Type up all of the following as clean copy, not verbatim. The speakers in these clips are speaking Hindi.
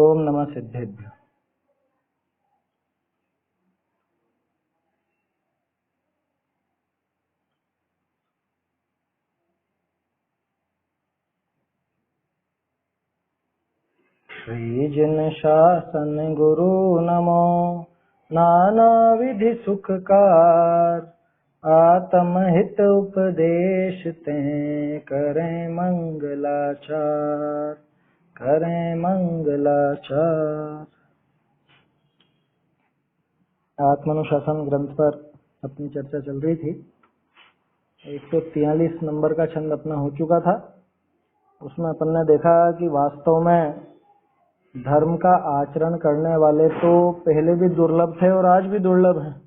ओम नमः सिद्धेभ्यो। श्री जिन शासन गुरु नमो, नाना विधि सुखकार, आत्महित उपदेश ते करें मंगलाचार, करें मंगलाचार। आत्मानुशासन ग्रंथ पर अपनी चर्चा चल रही थी। 143 नंबर का छंद अपना हो चुका था। उसमें अपन ने देखा कि वास्तव में धर्म का आचरण करने वाले तो पहले भी दुर्लभ थे और आज भी दुर्लभ हैं।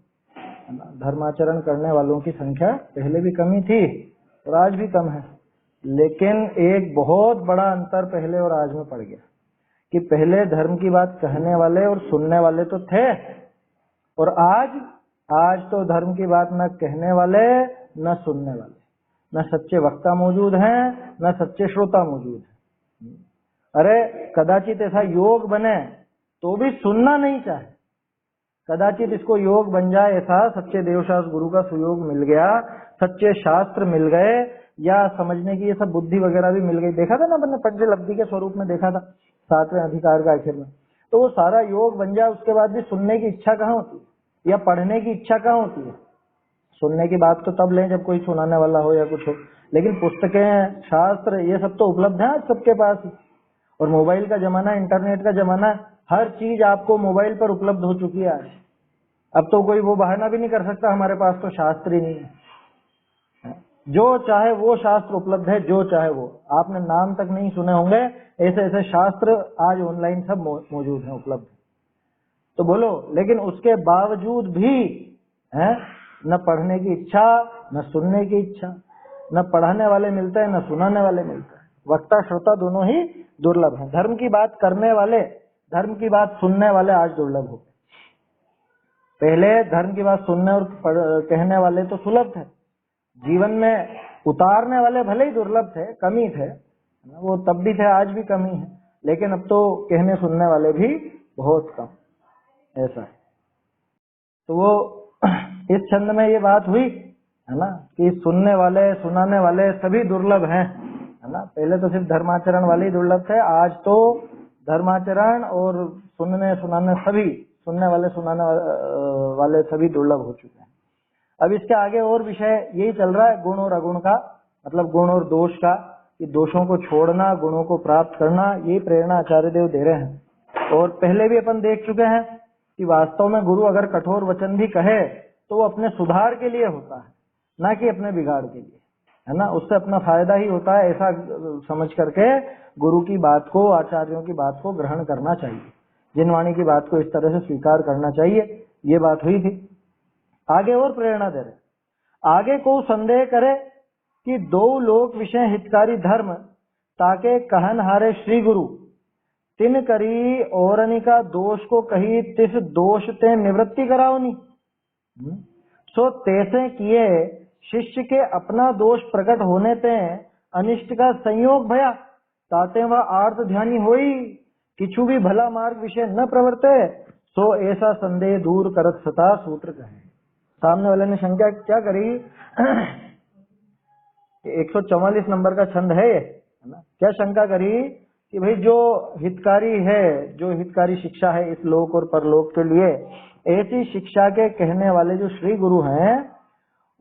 धर्माचरण करने वालों की संख्या पहले भी कम ही थी और आज भी कम है। लेकिन एक बहुत बड़ा अंतर पहले और आज में पड़ गया कि पहले धर्म की बात कहने वाले और सुनने वाले तो थे, और आज तो धर्म की बात न कहने वाले न सुनने वाले, न सच्चे वक्ता मौजूद हैं न सच्चे श्रोता मौजूद हैं। अरे कदाचित ऐसा योग बने तो भी सुनना नहीं चाहे। कदाचित इसको योग बन जाए ऐसा, सच्चे देवशास्त्र गुरु का सुयोग मिल गया, सच्चे शास्त्र मिल गए, या समझने की ये सब बुद्धि वगैरह भी मिल गई। देखा था ना अपने पंचलब्धि के स्वरूप में देखा था 7वें अधिकार का आखिर में। तो वो सारा योग बन जाए, उसके बाद भी सुनने की इच्छा कहाँ होती है या पढ़ने की इच्छा कहाँ होती है। सुनने की बात तो तब लें जब कोई सुनाने वाला हो या कुछ हो, लेकिन पुस्तकें, शास्त्र, ये सब तो उपलब्ध है आज सबके पास ही। और मोबाइल का जमाना, इंटरनेट का जमाना, हर चीज आपको मोबाइल पर उपलब्ध हो चुकी है आज। अब तो कोई वो बहाना भी नहीं कर सकता हमारे पास तो शास्त्र ही नहीं है। जो चाहे वो शास्त्र उपलब्ध है, जो चाहे वो। आपने नाम तक नहीं सुने होंगे, ऐसे ऐसे शास्त्र आज ऑनलाइन सब मौजूद हैं, उपलब्ध। तो बोलो, लेकिन उसके बावजूद भी है न पढ़ने की इच्छा, न सुनने की इच्छा, न पढ़ाने वाले मिलते हैं न सुनाने वाले मिलते हैं। वक्ता श्रोता दोनों ही दुर्लभ हैं। धर्म की बात करने वाले, धर्म की बात सुनने वाले आज दुर्लभ हो गए। पहले धर्म की बात सुनने और कहने वाले तो सुलभ थे। जीवन में उतारने वाले भले ही दुर्लभ थे, कमी थे, वो तब भी थे, आज भी कमी है। लेकिन अब तो कहने सुनने वाले भी बहुत कम, ऐसा है। तो वो इस छंद में ये बात हुई है ना कि सुनने वाले, सुनाने वाले सभी दुर्लभ हैं, है ना। पहले तो सिर्फ धर्माचरण वाले ही दुर्लभ थे, आज तो धर्माचरण और सुनने सुनाने सभी, सुनने वाले सुनाने वाले सभी दुर्लभ हो चुके हैं। अब इसके आगे और विषय यही चल रहा है, गुण और अगुण का, मतलब गुण और दोष का, कि दोषों को छोड़ना, गुणों को प्राप्त करना, ये प्रेरणा आचार्य देव दे रहे हैं। और पहले भी अपन देख चुके हैं कि वास्तव में गुरु अगर कठोर वचन भी कहे तो वो अपने सुधार के लिए होता है, ना कि अपने बिगाड़ के लिए, है ना। उससे अपना फायदा ही होता है, ऐसा समझ करके गुरु की बात को, आचार्यों की बात को ग्रहण करना चाहिए। जिनवाणी की बात को इस तरह से स्वीकार करना चाहिए। ये बात हुई थी। आगे और प्रेरणा दे रहे, आगे को संदेह करे कि दो लोक विषय हितकारी धर्म, ताके कहन हारे श्री गुरु, तिन करी औरनिका दोष को कही, तिस दोष ते निवृत्ति कराओनी। सो तैसे किए शिष्य के अपना दोष प्रकट होने ते अनिष्ट का संयोग भया, ताते वह आर्त ध्यानी होई, किछु भी भला मार्ग विषय न प्रवर्ते, सो ऐसा संदेह दूर करत सता सूत्र कहे। सामने वाले ने शंका क्या करी, 144 नंबर का छंद है ये, है ना। क्या शंका करी कि भाई जो हितकारी है, जो हितकारी शिक्षा है इस लोक और परलोक के लिए, ऐसी शिक्षा के कहने वाले जो श्री गुरु हैं,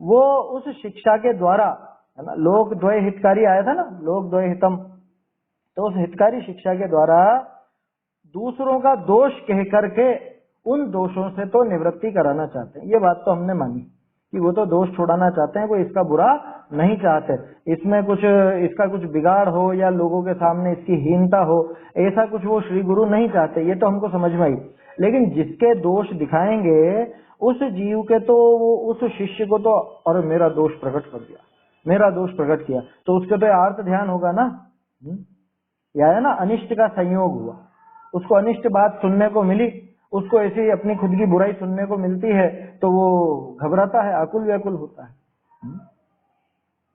वो उस शिक्षा के द्वारा, है ना, लोक द्वय हितकारी आया था ना, लोक द्वय हितम, तो उस हितकारी शिक्षा के द्वारा दूसरों का दोष कह करके उन दोषों से तो निवृत्ति कराना चाहते हैं। ये बात तो हमने मानी कि वो तो दोष छुड़ाना चाहते हैं, कोई इसका बुरा नहीं चाहते, इसमें कुछ इसका कुछ बिगाड़ हो या लोगों के सामने इसकी हीनता हो, ऐसा कुछ वो श्री गुरु नहीं चाहते। ये तो हमको समझ में आई। लेकिन जिसके दोष दिखाएंगे उस जीव के तो वो, उस शिष्य को तो, और मेरा दोष प्रकट कर दिया, मेरा दोष प्रकट किया, तो उसके तो आर्त ध्यान होगा ना। या है ना, अनिष्ट का संयोग हुआ, उसको अनिष्ट बात सुनने को मिली, उसको ऐसी अपनी खुद की बुराई सुनने को मिलती है, तो वो घबराता है, आकुल व्याकुल होता है।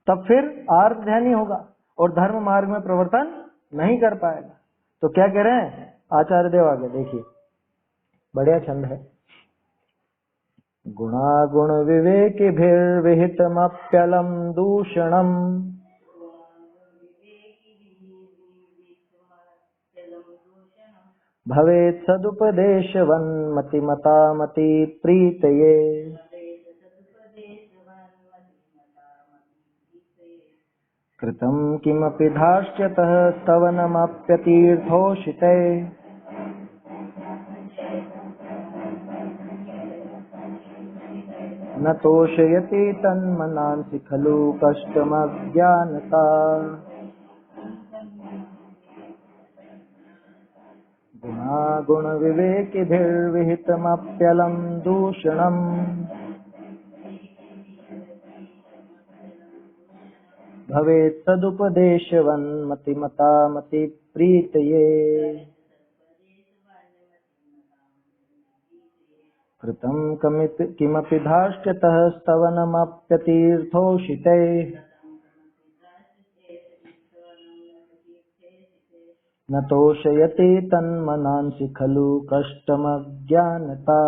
तब फिर आर्त ध्यानी होगा और धर्म मार्ग में प्रवर्तन नहीं कर पाएगा। तो क्या कह रहे हैं आचार्य देव आगे देखिए, बढ़िया छंद है। गुणागुण विवेकिभिर्विहितमप्यलं दूषणम् भवेत् सदुपदेशवन्मतिमतामति प्रीतये। कृतं किमपि धार्ष्यतः स्तवनमप्यतीर्थोषिते न तोषयति तन्मनांसि खलु कष्टमज्ञानता। गुणागुणविवेकिभिर्विहितमप्यलं दूषणम् भवेत् सदुपदेशवन्मतिमतामति प्रीतये। कृतं किमपि धार्ष्यतः स्तवनमप्यतीर्थोषिते न तोषयति तन्मनांसि खलु कष्टमज्ञानता।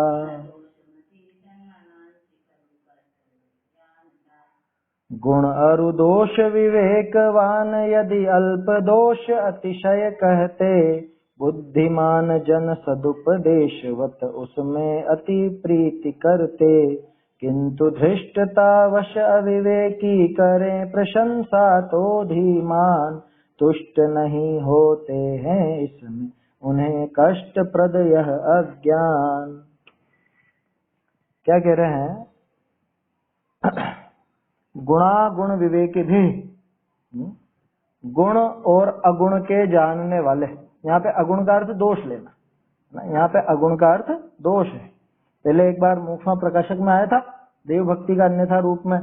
गुण अरु दोष विवेकवान यदि अल्प दोष अतिशय कहते बुद्धिमान जन सदुपदेशवत उसमें अति प्रीति करते। किंतु धृष्टतावश अविवेकी करें प्रशंसा तो धीमान तुष्ट नहीं होते हैं इसमें उन्हें कष्टप्रद यह अज्ञान। क्या कह रहे हैं? गुणा गुण विवेकी भी, गुण और अगुण के जानने वाले। यहाँ पे अगुण का अर्थ दोष लेना, यहाँ पे अगुण का अर्थ दोष है। पहले एक बार मूखमा प्रकाशक में आया था देव भक्ति का अन्यथा रूप में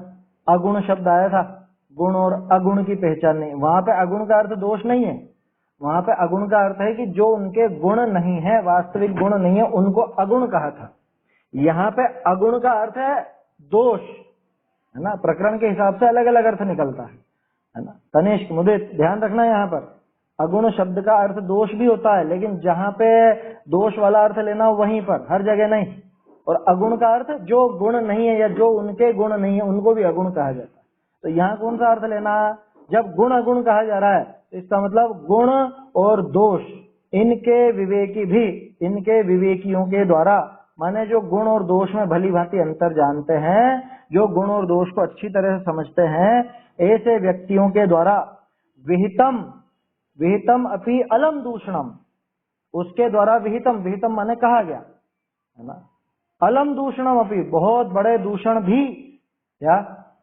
अगुण शब्द आया था, गुण और अगुण की पहचान नहीं। वहां पे अगुण का अर्थ दोष नहीं है, वहां पे अगुण का अर्थ है कि जो उनके गुण नहीं है, वास्तविक गुण नहीं है, उनको अगुण कहा था। यहाँ पे अगुण का अर्थ है दोष, है ना। प्रकरण के हिसाब से अलग अलग अर्थ निकलता है ना। तनिष्क मुझे ध्यान रखना, यहाँ पर अगुण शब्द का अर्थ दोष भी होता है, लेकिन जहाँ पे दोष वाला अर्थ लेना वहीं पर, हर जगह नहीं। और अगुण का अर्थ जो गुण नहीं है या जो उनके गुण नहीं है उनको भी अगुण कहा जाता है। तो यहाँ कौन सा अर्थ लेना? जब गुण अगुण कहा जा रहा है तो इसका मतलब गुण और दोष इनके विवेकी भी, इनके विवेकियों के द्वारा, माने जो गुण और दोष में भली भांति अंतर जानते हैं, जो गुण और दोष को अच्छी तरह से समझते हैं, ऐसे व्यक्तियों के द्वारा विहितम, विहितम अपि अलम दूषणम, उसके द्वारा विहितम, विहितम माने कहा गया, है ना। अलम दूषणम अपि, बहुत बड़े दूषण भी या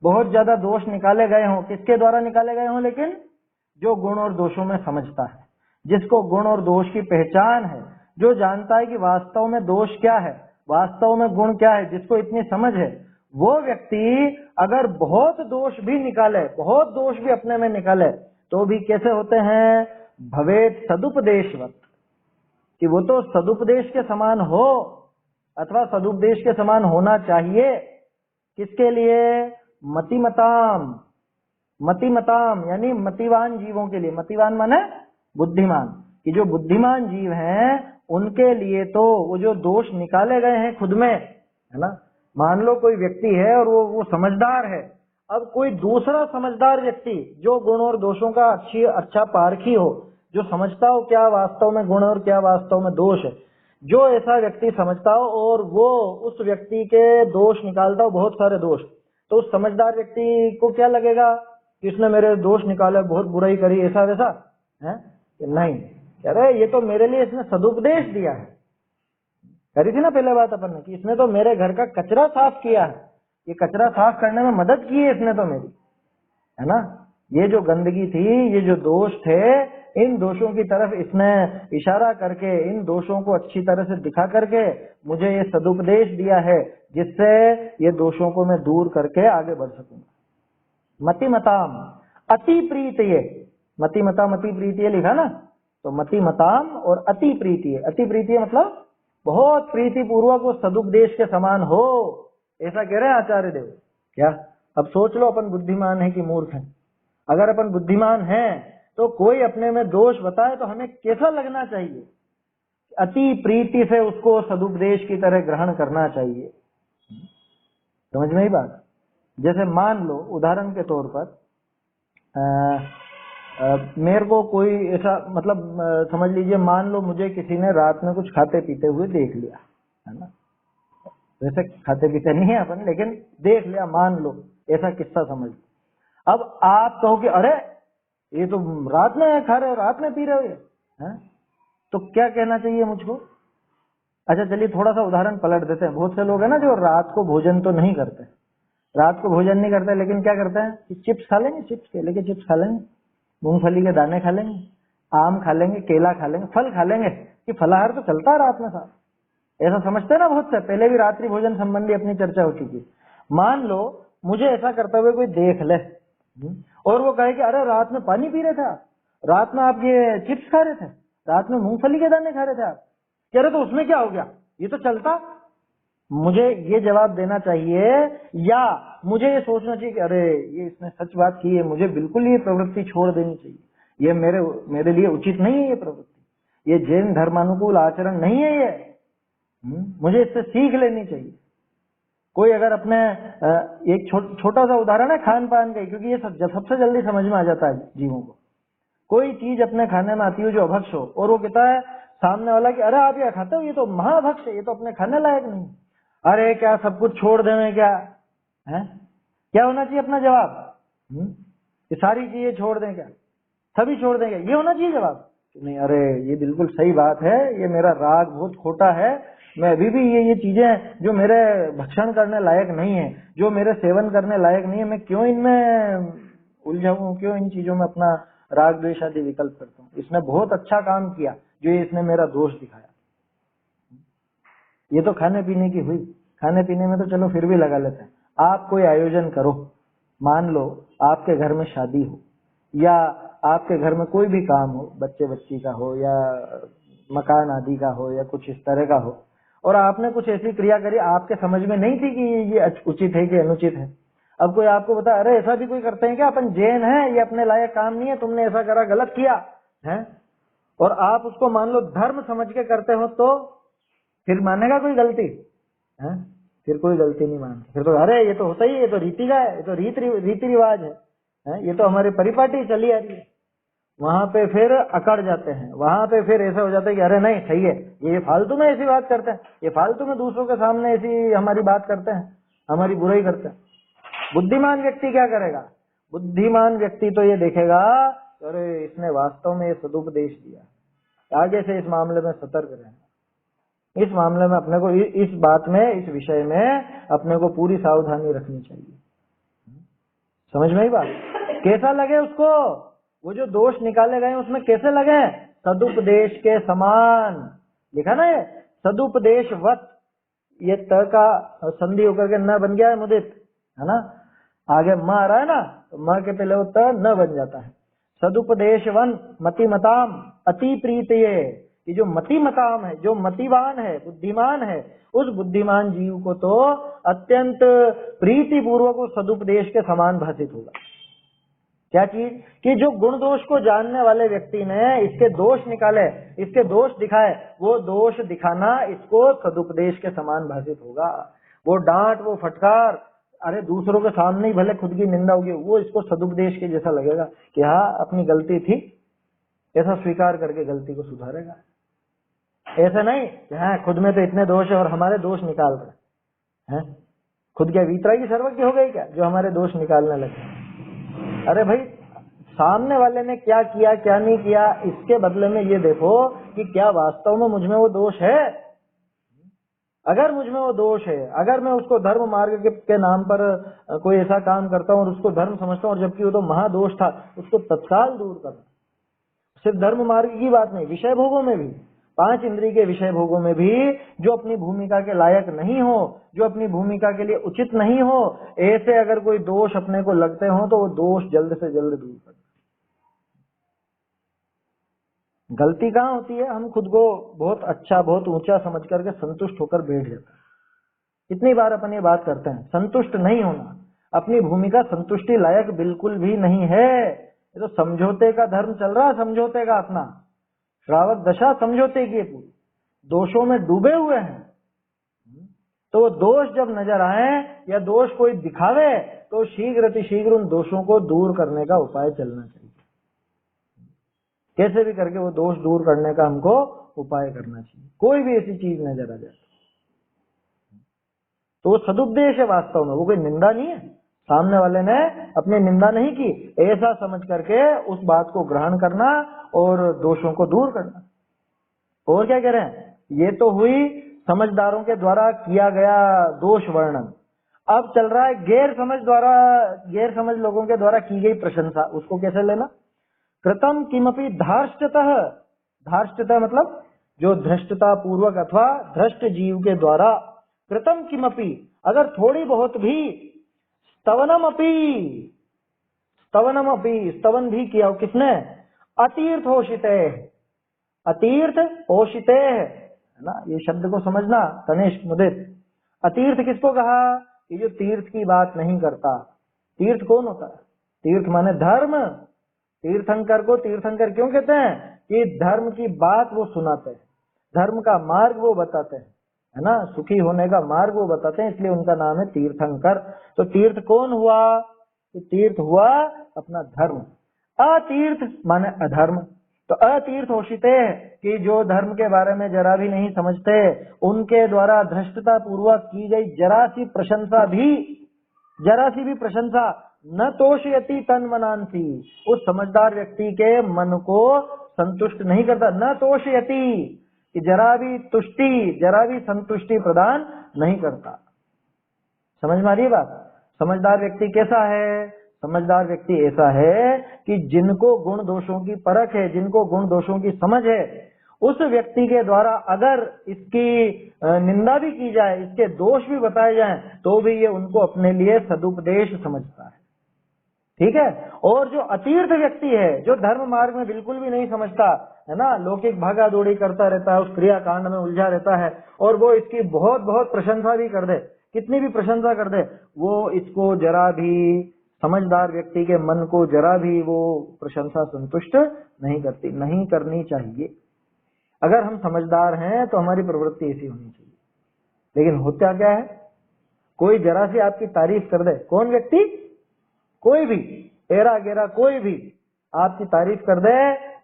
बहुत ज्यादा दोष निकाले गए हों। किसके द्वारा निकाले गए हों? लेकिन जो गुण और दोषों में समझता है, जिसको गुण और दोष की पहचान है, जो जानता है कि वास्तव में दोष क्या है, वास्तव में गुण क्या है, जिसको इतनी समझ है, वो व्यक्ति अगर बहुत दोष भी निकाले, बहुत दोष भी अपने में निकाले, तो भी कैसे होते हैं? भवेत सदुपदेशवत, कि वो तो सदुपदेश के समान हो, अथवा सदुपदेश के समान होना चाहिए। किसके लिए? मतिमताम, मतिमताम यानी मतिवान जीवों के लिए। मतिवान माने बुद्धिमान, कि जो बुद्धिमान जीव हैं उनके लिए तो वो जो दोष निकाले गए हैं खुद में, है ना। मान लो कोई व्यक्ति है और वो समझदार है, अब कोई दूसरा समझदार व्यक्ति जो गुण और दोषों का अच्छा पारखी हो, जो समझता हो क्या वास्तव में गुण और क्या वास्तव में दोष है, जो ऐसा व्यक्ति समझता हो और वो उस व्यक्ति के दोष निकालता हो, बहुत सारे दोष, तो उस समझदार व्यक्ति को क्या लगेगा कि इसने मेरे दोष निकाले, बहुत बुराई करी, ऐसा वैसा है? नहीं, कह रहे ये तो मेरे लिए इसने सदुपदेश दिया है। करी थी ना पहले बात अपन ने कि इसने तो मेरे घर का कचरा साफ किया है, ये कचरा साफ करने में मदद की है इसने तो मेरी, है ना। ये जो गंदगी थी, ये जो दोष थे, इन दोषों की तरफ इसने इशारा करके, इन दोषों को अच्छी तरह से दिखा करके मुझे ये सदुपदेश दिया है, जिससे ये दोषों को मैं दूर करके आगे बढ़ सकूंगा। मतिमताम अति प्रीतिये, मतिमता मति प्रीतिये लिखा ना, तो मतिमताम और अति प्रीतिये, अति प्रीतिये मतलब बहुत प्रीति पूर्वक वो सदुपदेश के समान हो, ऐसा कह रहे हैं आचार्य देव। क्या अब सोच लो, अपन बुद्धिमान है कि मूर्ख है? अगर अपन बुद्धिमान हैं तो कोई अपने में दोष बताए तो हमें कैसा लगना चाहिए? अति प्रीति से उसको सदुपदेश की तरह ग्रहण करना चाहिए। समझ में ही बात। जैसे मान लो उदाहरण के तौर पर मेरे को कोई ऐसा मतलब समझ लीजिए, मान लो मुझे किसी ने रात में कुछ खाते पीते हुए देख लिया, है ना। वैसे खाते पीते नहीं है अपन, लेकिन देख लिया, मान लो ऐसा किस्सा समझ। अब आप कहो कि अरे ये तो रात में खा रहे हो, रात में पी रहे हो ये, हैं? तो क्या कहना चाहिए मुझको? अच्छा चलिए थोड़ा सा उदाहरण पलट देते हैं। बहुत से लोग हैं ना जो रात को भोजन तो नहीं करते, रात को भोजन नहीं करते, लेकिन क्या करते हैं कि चिप्स खा लेंगे, चिप्स, केले के चिप्स खा लेंगे, मूंगफली के दाने खा लेंगे, आम खा लेंगे, केला खा लेंगे, फल खा लेंगे कि फलाहार तो चलता है रात में साहब। ऐसा समझते हैं ना बहुत से। पहले भी रात्रि भोजन संबंधी अपनी चर्चा हो चुकी। मान लो मुझे ऐसा करते हुए कोई देख ले और वो कहे कि अरे रात में पानी पी रहे थे आप, रात में आप ये चिप्स खा रहे थे, रात में मूंगफली के दाने खा रहे थे आप, कह रहे तो उसमें क्या हो गया, ये तो चलता। मुझे ये जवाब देना चाहिए या मुझे ये सोचना चाहिए कि अरे ये इसने सच बात की है, मुझे बिल्कुल ये प्रवृत्ति छोड़ देनी चाहिए, ये मेरे लिए उचित नहीं है ये प्रवृत्ति, ये जैन धर्मानुकूल आचरण नहीं है ये, मुझे इससे सीख लेनी चाहिए। कोई अगर अपने एक छोटा सा उदाहरण है खान पान का, क्योंकि ये सबसे जल्दी समझ में आ जाता है जीवों को। कोई चीज अपने खाने में आती हो जो अभक्ष हो और वो कहता है सामने वाला कि अरे आप ये खाते हो, ये तो महाभक्ष है, ये तो अपने खाने लायक नहीं। अरे क्या सब कुछ छोड़ देवे क्या है? क्या होना चाहिए अपना जवाब? ये सारी चीजें छोड़ दें क्या, सभी छोड़ देंगे, ये होना चाहिए जवाब? नहीं, अरे ये बिल्कुल सही बात है, ये मेरा राग बहुत खोटा है, मैं अभी भी ये चीजें जो मेरे भक्षण करने लायक नहीं है, जो मेरे सेवन करने लायक नहीं है, मैं क्यों इनमें उलझाऊं, क्यों इन चीजों में अपना राग द्वेष आदि विकल्प करता हूँ। इसने बहुत अच्छा काम किया जो इसने मेरा दोष दिखाया। ये तो खाने पीने की हुई, खाने पीने में तो चलो फिर भी लगा लेते हैं। आप कोई आयोजन करो, मान लो आपके घर में शादी हो या आपके घर में कोई भी काम हो, बच्चे बच्ची का हो या मकान आदि का हो या कुछ इस तरह का हो, और आपने कुछ ऐसी क्रिया करी आपके समझ में नहीं थी कि ये उचित है कि अनुचित है। अब कोई आपको बता अरे ऐसा भी कोई करते हैं क्या, अपन जैन है, ये अपने लायक काम नहीं है, तुमने ऐसा करा, गलत किया है, और आप उसको मान लो धर्म समझ के करते हो, तो फिर मानेगा कोई गलती है? फिर कोई गलती नहीं मानती, फिर तो अरे ये तो होता ही, ये तो रीति का है, ये तो रीति रिवाज है, ये तो हमारी परिपाटी चली आ रही है। वहां पे फिर अकड़ जाते हैं, वहां पे फिर ऐसा हो जाता है कि अरे नहीं सही है, ये फालतू में ऐसी बात करते हैं, ये फालतू में दूसरों के सामने ऐसी हमारी बात करते हैं, हमारी बुराई करते हैं। बुद्धिमान व्यक्ति क्या करेगा? बुद्धिमान व्यक्ति तो ये देखेगा अरे इसने वास्तव में ये सदुपदेश दिया, आगे से इस मामले में सतर्क रहना, इस मामले में अपने को इस बात में, इस विषय में अपने को पूरी सावधानी रखनी चाहिए। समझ में ही बात? कैसा लगे उसको, वो जो दोष निकाले गए उसमें कैसे लगे? सदुपदेश के समान लिखा ना, ये सदुपदेशवत, ये त का संधि होकर के न बन गया है मुदित, है ना, आगे म आ रहा है ना, तो म के पहले वो त न बन जाता है। सदुपदेशवन मतिमताम अति प्रीतिये, ये जो मतिमताम है, जो मतिवान है, बुद्धिमान है, उस बुद्धिमान जीव को तो अत्यंत प्रीति पूर्वक उस सदुपदेश के समान भाषित होगा। क्या चीज? कि जो गुण दोष को जानने वाले व्यक्ति ने इसके दोष निकाले, इसके दोष दिखाए, वो दोष दिखाना इसको सदुपदेश के समान भाषित होगा। वो डांट, वो फटकार, अरे दूसरों के सामने ही भले खुद की निंदा होगी, वो इसको सदुपदेश के जैसा लगेगा कि हाँ अपनी गलती थी, ऐसा स्वीकार करके गलती को सुधारेगा। ऐसा नहीं कि हाँ खुद में तो इतने दोष है और हमारे दोष निकाल रहे हैं, खुद क्या वीतरागी सर्वज्ञ हो गई क्या जो हमारे दोष निकालने लगे? अरे भाई सामने वाले ने क्या किया क्या नहीं किया, इसके बदले में ये देखो कि क्या वास्तव में मुझमें वो दोष है। अगर मुझमें वो दोष है, अगर मैं उसको धर्म मार्ग के नाम पर कोई ऐसा काम करता हूँ और उसको धर्म समझता हूँ, और जबकि वो तो महादोष था, उसको तत्काल दूर करना। सिर्फ धर्म मार्ग की बात नहीं, विषय भोगों में भी, 5 इंद्रिय के विषय भोगों में भी जो अपनी भूमिका के लायक नहीं हो, जो अपनी भूमिका के लिए उचित नहीं हो, ऐसे अगर कोई दोष अपने को लगते हो तो वो दोष जल्द से जल्द दूर कर। गलती कहाँ होती है? हम खुद को बहुत अच्छा, बहुत ऊंचा समझ करके संतुष्ट होकर बैठ जाते हैं। कितनी बार अपन ये बात करते हैं, संतुष्ट नहीं होना, अपनी भूमिका संतुष्टि लायक बिल्कुल भी नहीं है। ये तो समझौते का धर्म चल रहा है, समझौते का अपना श्रावक दशा समझौते की है पूरी। दोषों में डूबे हुए हैं, तो वो दोष जब नजर आए या दोष कोई दिखावे तो शीघ्र अतिशीघ्र उन दोषों को दूर करने का उपाय चलना चाहिए। कैसे भी करके वो दोष दूर करने का हमको उपाय करना चाहिए। कोई भी ऐसी चीज नजर आ जाए तो वो सदुपदेश है वास्तव में, वो कोई निंदा नहीं है। सामने वाले ने अपनी निंदा नहीं की, ऐसा समझ करके उस बात को ग्रहण करना और दोषों को दूर करना। और क्या कह रहे हैं, ये तो हुई समझदारों के द्वारा किया गया दोष वर्णन। अब चल रहा है गैर समझ लोगों के द्वारा की गई प्रशंसा। उसको कैसे लेना? कृतम किमपि धार्ष्टतः, धार्ष्टतः मतलब जो धृष्टता पूर्वक अथवा धृष्ट जीव के द्वारा, कृतम किमपि अगर थोड़ी बहुत भी, स्तवनम स्तवन भी किया, किसने? अतीर्थ होशिते, अतीर्थ होशिते है ना, ये शब्द को समझना तनिष्क मुदित। अतीर्थ किसको कहा? ये जो तीर्थ की बात नहीं करता। तीर्थ कौन होता है? तीर्थ माने धर्म। तीर्थंकर को तीर्थंकर क्यों कहते हैं? कि धर्म की बात वो सुनाते हैं, धर्म का मार्ग वो बताते हैं, है ना, सुखी होने का मार्ग वो बताते हैं, इसलिए उनका नाम है तीर्थंकर। तो तीर्थ कौन हुआ? तीर्थ हुआ अपना धर्म। अतीर्थ माने अधर्म। तो अतीर्थ होशिते कि जो धर्म के बारे में जरा भी नहीं समझते, उनके द्वारा धृष्टता पूर्वक की गई जरा सी भी प्रशंसा न तोषयति तन्मनांसी, उस समझदार व्यक्ति के मन को संतुष्ट नहीं करता। न तोषयति कि जरा भी संतुष्टि प्रदान नहीं करता। समझ में आ रही है बात? समझदार व्यक्ति कैसा है? समझदार व्यक्ति ऐसा है कि जिनको गुण दोषों की परख है, जिनको गुण दोषों की समझ है, उस व्यक्ति के द्वारा अगर इसकी निंदा भी की जाए, इसके दोष भी बताए जाएं, तो भी ये उनको अपने लिए सदुपदेश समझता है। ठीक है। और जो अतीर्थ व्यक्ति है, जो धर्म मार्ग में बिल्कुल भी नहीं समझता है ना, लौकिक भागा दौड़ी करता रहता है, उस क्रिया कांड में उलझा रहता है, और वो इसकी बहुत बहुत प्रशंसा भी कर दे, कितनी भी प्रशंसा कर दे, वो इसको जरा भी, समझदार व्यक्ति के मन को जरा भी वो प्रशंसा संतुष्ट नहीं करती, नहीं करनी चाहिए। अगर हम समझदार हैं तो हमारी प्रवृत्ति ऐसी होनी चाहिए। लेकिन होता क्या है, कोई जरा सी आपकी तारीफ कर दे, कौन व्यक्ति? कोई भी एरा गेरा कोई भी आपकी तारीफ कर दे,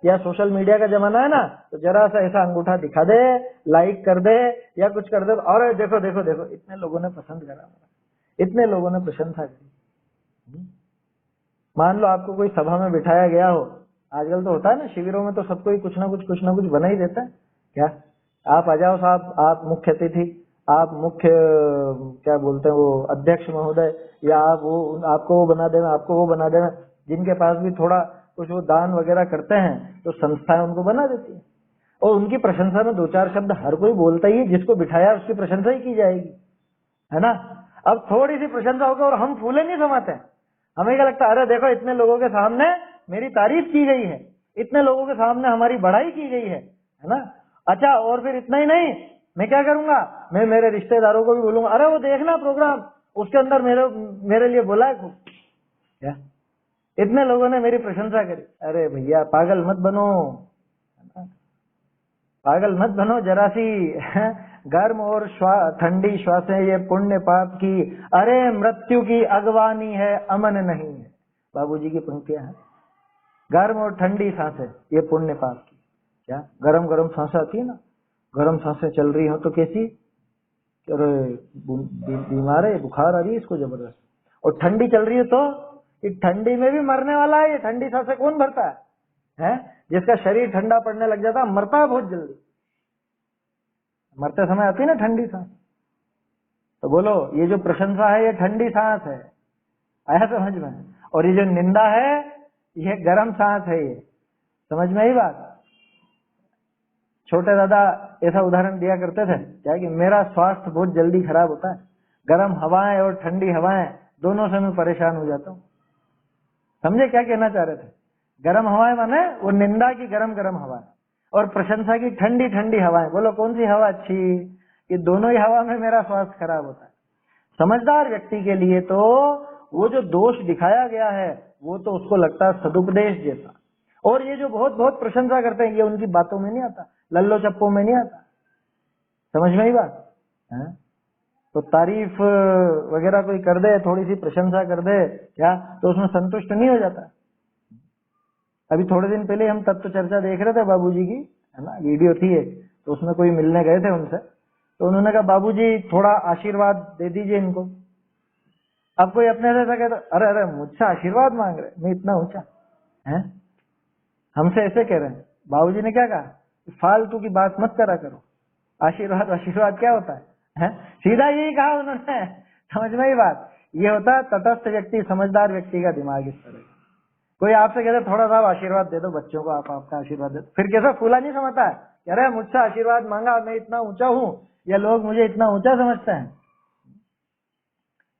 या सोशल मीडिया का जमाना है ना, तो जरा सा ऐसा अंगूठा दिखा दे, लाइक कर दे या कुछ कर दे, और देखो देखो देखो इतने लोगों ने पसंद करा, इतने लोगों ने प्रशंसा की। मान लो आपको कोई सभा में बिठाया गया हो, आजकल तो होता है ना शिविरों में, तो सबको ही कुछ ना कुछ बना ही देता है। क्या आप आ जाओ साहब, आप मुख्य अतिथि, आप मुख्य क्या बोलते हैं वो अध्यक्ष महोदय, या आप वो आपको वो बना देना, आपको वो बना देना। जिनके पास भी थोड़ा कुछ वो दान वगैरह करते हैं तो संस्थाएं उनको बना देती है, और उनकी प्रशंसा में दो चार शब्द हर कोई बोलता ही है, जिसको बिठाया उसकी प्रशंसा ही की जाएगी, है ना। अब थोड़ी सी प्रशंसा होगी और हम फूले नहीं समाते हैं। हमें क्या लगता है, अरे देखो इतने लोगों के सामने मेरी तारीफ की गई है, इतने लोगों के सामने हमारी बढ़ाई की गई है ना। अच्छा, और फिर इतना ही नहीं, मैं क्या करूंगा, मैं मेरे रिश्तेदारों को भी बोलूंगा, अरे वो देखना प्रोग्राम, उसके अंदर मेरे लिए बोला है खूब, क्या इतने लोगों ने मेरी प्रशंसा करी। अरे भैया पागल मत बनो, पागल मत बनो, जरा सी गर्म और ठंडी श्वासें ये पुण्य पाप की, अरे मृत्यु की अगवानी है, अमन नहीं है। बाबूजी की पंक्तियां हैं, गर्म और ठंडी सांसें ये पुण्य पाप की। क्या गरम गरम सांसें आती है ना, गरम सांसें चल रही हो तो कैसी, अरे बीमार है, बुखार आ रही है इसको जबरदस्त, और ठंडी चल रही है तो ये ठंडी में भी मरने वाला है। ये ठंडी सांसें कौन भरता है? जिसका शरीर ठंडा पड़ने लग जाता है मरता है बहुत जल्दी, मरते समय आती है ना ठंडी सांस। तो बोलो ये जो प्रशंसा है ये ठंडी सांस है, आया समझ में? और ये जो निंदा है ये गर्म सांस है। ये समझ में आई बात? छोटे दादा ऐसा उदाहरण दिया करते थे क्या, कि मेरा स्वास्थ्य बहुत जल्दी खराब होता है, गर्म हवाएं और ठंडी हवाएं दोनों से मैं परेशान हो जाता हूँ। समझे क्या कहना चाह रहे थे? गर्म हवाएं माने वो निंदा की गरम गरम हवाएं, और प्रशंसा की ठंडी ठंडी हवाएं। बोलो कौन सी हवा अच्छी? कि दोनों ही हवा में मेरा स्वास्थ्य खराब होता है। समझदार व्यक्ति के लिए तो वो जो दोष दिखाया गया है वो तो उसको लगता है सदुपदेश जैसा, और ये जो बहुत बहुत प्रशंसा करते हैं ये उनकी बातों में नहीं आता, लल्लो चप्पो में नहीं आता। समझ में ही बात है? तो तारीफ वगैरह कोई कर दे, थोड़ी सी प्रशंसा कर दे क्या, तो उसमें संतुष्ट नहीं हो जाता। अभी थोड़े दिन पहले हम तत्व चर्चा देख रहे थे बाबूजी की, है ना, वीडियो थी एक, तो उसमें कोई मिलने गए थे उनसे, तो उन्होंने कहा बाबूजी थोड़ा आशीर्वाद दे दीजिए इनको। अब कोई अपने से ऐसा कहता, अरे अरे मुझसे आशीर्वाद मांग रहे, मैं इतना ऊंचा है, हमसे ऐसे कह रहे हैं। बाबूजी ने क्या कहा, फालतू की बात मत करा करो, आशीर्वाद आशीर्वाद क्या होता है? सीधा यही कहा उन्होंने। समझ में ही बात, ये होता है तटस्थ व्यक्ति, समझदार व्यक्ति का दिमाग इस तरह। कोई आपसे कहते थोड़ा सा आशीर्वाद दे दो बच्चों को, आप आपका आशीर्वाद दे दो, फिर कैसा फूला नहीं समझता है, कह रहे मुझसे आशीर्वाद मांगा, मैं इतना ऊंचा हूँ, या लोग मुझे इतना ऊंचा समझते हैं।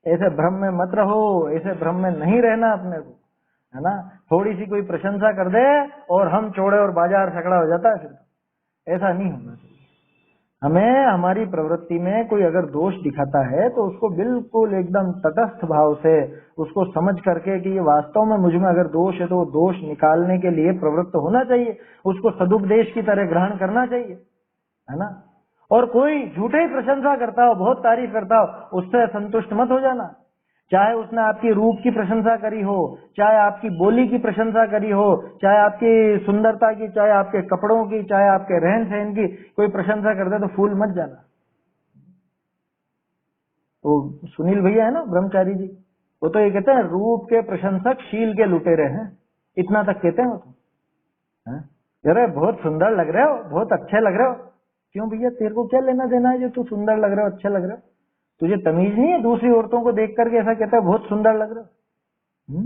ऐसे भ्रम में मत रहो, ऐसे भ्रम में नहीं रहना अपने को, है ना। थोड़ी सी कोई प्रशंसा कर दे और हम चौड़े और बाजार छकड़ा हो जाता है, फिर ऐसा नहीं होना चाहिए। हमें हमारी प्रवृत्ति में कोई अगर दोष दिखाता है तो उसको बिल्कुल एकदम तटस्थ भाव से उसको समझ करके कि ये वास्तव में मुझ में अगर दोष है तो वो दोष निकालने के लिए प्रवृत्त होना चाहिए, उसको सदुपदेश की तरह ग्रहण करना चाहिए, है ना। और कोई झूठे ही प्रशंसा करता हो, बहुत तारीफ करता हो, उससे संतुष्ट मत हो जाना। चाहे उसने आपकी रूप की प्रशंसा करी हो, चाहे आपकी बोली की प्रशंसा करी हो, चाहे आपकी सुंदरता की, चाहे आपके कपड़ों की, चाहे आपके रहन सहन की कोई प्रशंसा कर दे तो फूल मत जाना। तो सुनील भैया है ना ब्रह्मचारी जी, वो तो ये कहते हैं रूप के प्रशंसक शील के लुटेरे हैं, इतना तक कहते हैं वो तो। अरे बहुत सुंदर लग रहे हो, बहुत अच्छे लग रहे हो। क्यों भैया, तेरे को क्या लेना देना है जो तू सुंदर लग रहे हो, अच्छे लग रहे हो? तुझे तमीज नहीं है दूसरी औरतों को देख करके ऐसा कहता है बहुत सुंदर लग रहे हो?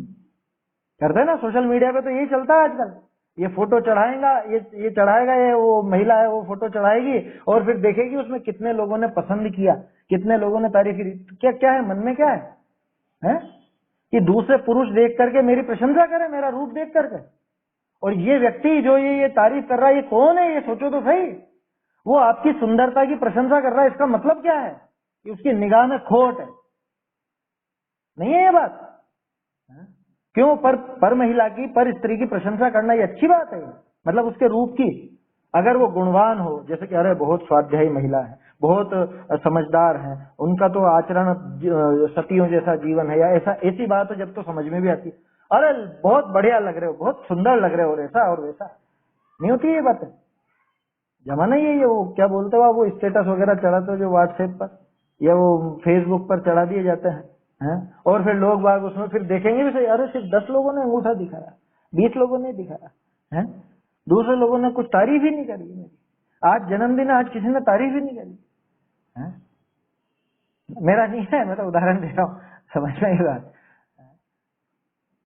करते हैं ना, सोशल मीडिया पे तो यही चलता है आजकल। ये फोटो चढ़ाएगा, ये चढ़ाएगा, ये वो महिला है वो फोटो चढ़ाएगी और फिर देखेगी उसमें कितने लोगों ने पसंद किया, कितने लोगों ने तारीफ की। क्या क्या है मन में, क्या है? कि दूसरे पुरुष देख करके मेरी प्रशंसा करे, मेरा रूप देख करके। और ये व्यक्ति जो ये तारीफ कर रहा है, ये कौन है, ये सोचो तो सही। वो आपकी सुंदरता की प्रशंसा कर रहा है, इसका मतलब क्या है कि उसकी निगाह में खोट है, नहीं है ये बात? क्यों? पर महिला की, पर स्त्री की प्रशंसा करना ये अच्छी बात है, मतलब उसके रूप की। अगर वो गुणवान हो, जैसे कि अरे बहुत स्वाध्यायी महिला है, बहुत समझदार है, उनका तो आचरण सतियों जैसा जीवन है, या ऐसी बात है जब तो समझ में भी आती, अरे बहुत बढ़िया लग रहे हो, बहुत सुंदर लग रहे हो, और ऐसा और वैसा नहीं होती ये बात है। जमाना ही है वो क्या बोलते हो, वो स्टेटस वगैरह चढ़ाते हो जो व्हाट्सएप पर या वो फेसबुक पर चढ़ा दिए जाते हैं, और फिर लोग बाग उसमें फिर देखेंगे भी सही, अरे सिर्फ 10 लोगों ने अंगूठा दिखाया, 20 लोगों ने दिखाया, दूसरे लोगों ने कुछ तारीफ ही नहीं करी मेरी। आज जन्मदिन है, आज किसी ने तारीफ ही नहीं करी, मेरा नहीं है, मैं तो उदाहरण दे रहा हूँ, समझ में ये बात।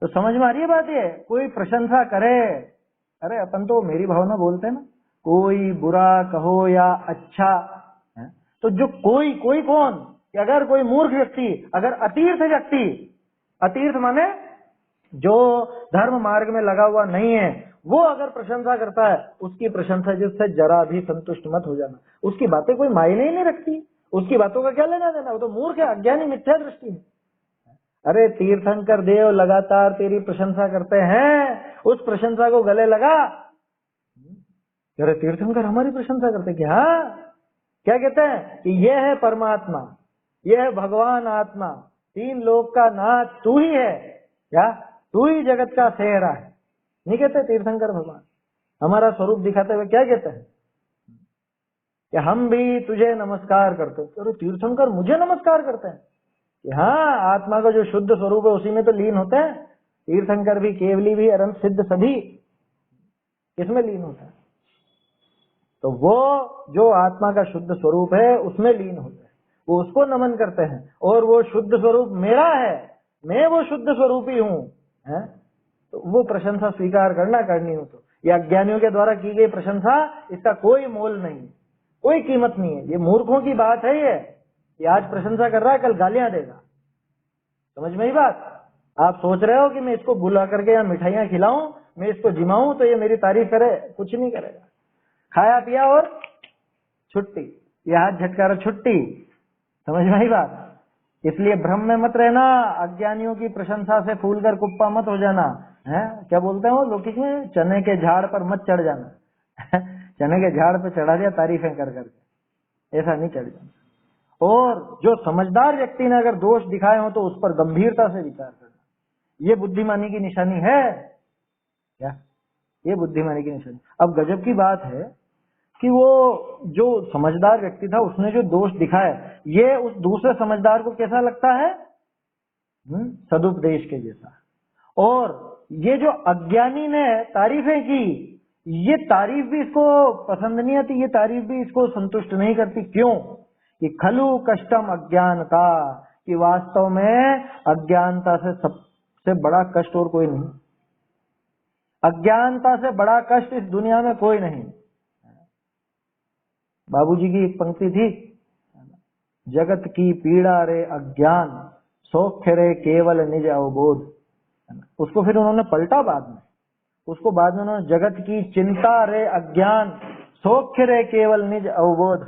तो समझ में आ रही है बात? ये कोई प्रशंसा करे, अरे अपन तो मेरी भावना बोलते हैं ना, कोई बुरा कहो या अच्छा, तो जो कोई कौन, कि अगर कोई मूर्ख व्यक्ति, अगर अतीर्थ व्यक्ति, अतीर्थ माने जो धर्म मार्ग में लगा हुआ नहीं है, वो अगर प्रशंसा करता है, उसकी प्रशंसा जिससे जरा भी संतुष्ट मत हो जाना। उसकी बातें कोई मायने ही नहीं रखती, उसकी बातों का क्या लेना देना, वो तो मूर्ख है, अज्ञानी, मिथ्या दृष्टि है। अरे तीर्थंकर देव लगातार तेरी प्रशंसा करते हैं, उस प्रशंसा को गले लगा। अरे तीर्थंकर हमारी प्रशंसा करते, क्या क्या कहते हैं कि ये है परमात्मा, ये है भगवान आत्मा, 3 लोक का नाथ तू ही है, क्या तू ही जगत का सेहरा है, नहीं कहते तीर्थंकर भगवान? हमारा स्वरूप दिखाते हुए क्या कहते हैं कि हम भी तुझे नमस्कार करते। अरे तीर्थंकर मुझे नमस्कार करते हैं कि हाँ, आत्मा का जो शुद्ध स्वरूप है उसी में तो लीन होते हैं। तीर्थंकर भी, केवली भी, अरंत सिद्ध सभी किसमें लीन होता है? तो वो जो आत्मा का शुद्ध स्वरूप है उसमें लीन होता है, वो उसको नमन करते हैं। और वो शुद्ध स्वरूप मेरा है, मैं वो शुद्ध स्वरूप ही हूँ, तो वो प्रशंसा स्वीकार करनी हो तो ये अज्ञानियों के द्वारा की गई प्रशंसा, इसका कोई मोल नहीं, कोई कीमत नहीं है। ये मूर्खों की बात है, ये आज प्रशंसा कर रहा है, कल गालियां देगा। समझ में ही बात? आप सोच रहे हो कि मैं इसको बुला करके या मिठाइयां खिलाऊं, मैं इसको जिमाऊं तो ये मेरी तारीफ करे, कुछ नहीं करेगा। खाया पिया और छुट्टी, ये हाथ झटकारा छुट्टी। समझ में ही बात? इसलिए भ्रम में मत रहना, अज्ञानियों की प्रशंसा से फूल कर कुप्पा मत हो जाना, है क्या बोलते हैं वो लौकिक में, चने के झाड़ पर मत चढ़ जाना। चने के झाड़ पे चढ़ा दिया तारीफें कर करके, ऐसा नहीं चढ़ जाना। और जो समझदार व्यक्ति ने अगर दोष दिखाए हो तो उस पर गंभीरता से विचार करना, ये बुद्धिमानी की निशानी है क्या? ये बुद्धिमानी की निशानी। अब गजब की बात है कि वो जो समझदार व्यक्ति था उसने जो दोष दिखाया, ये उस दूसरे समझदार को कैसा लगता है? सदुपदेश के जैसा। और ये जो अज्ञानी ने तारीफें की, ये तारीफ भी इसको पसंद नहीं आती, ये तारीफ भी इसको संतुष्ट नहीं करती। क्यों? कि खलु कष्टम अज्ञानता, कि वास्तव में अज्ञानता से सबसे बड़ा कष्ट और कोई नहीं। अज्ञानता से बड़ा कष्ट इस दुनिया में कोई नहीं। बाबूजी की एक पंक्ति थी, जगत की पीड़ा रे अज्ञान, सौख्य रे केवल निज अवबोध। उसको फिर उन्होंने पलटा बाद में, उसको बाद में उन्होंने जगत की चिंता रे अज्ञान, सौख्य रे केवल निज अवबोध।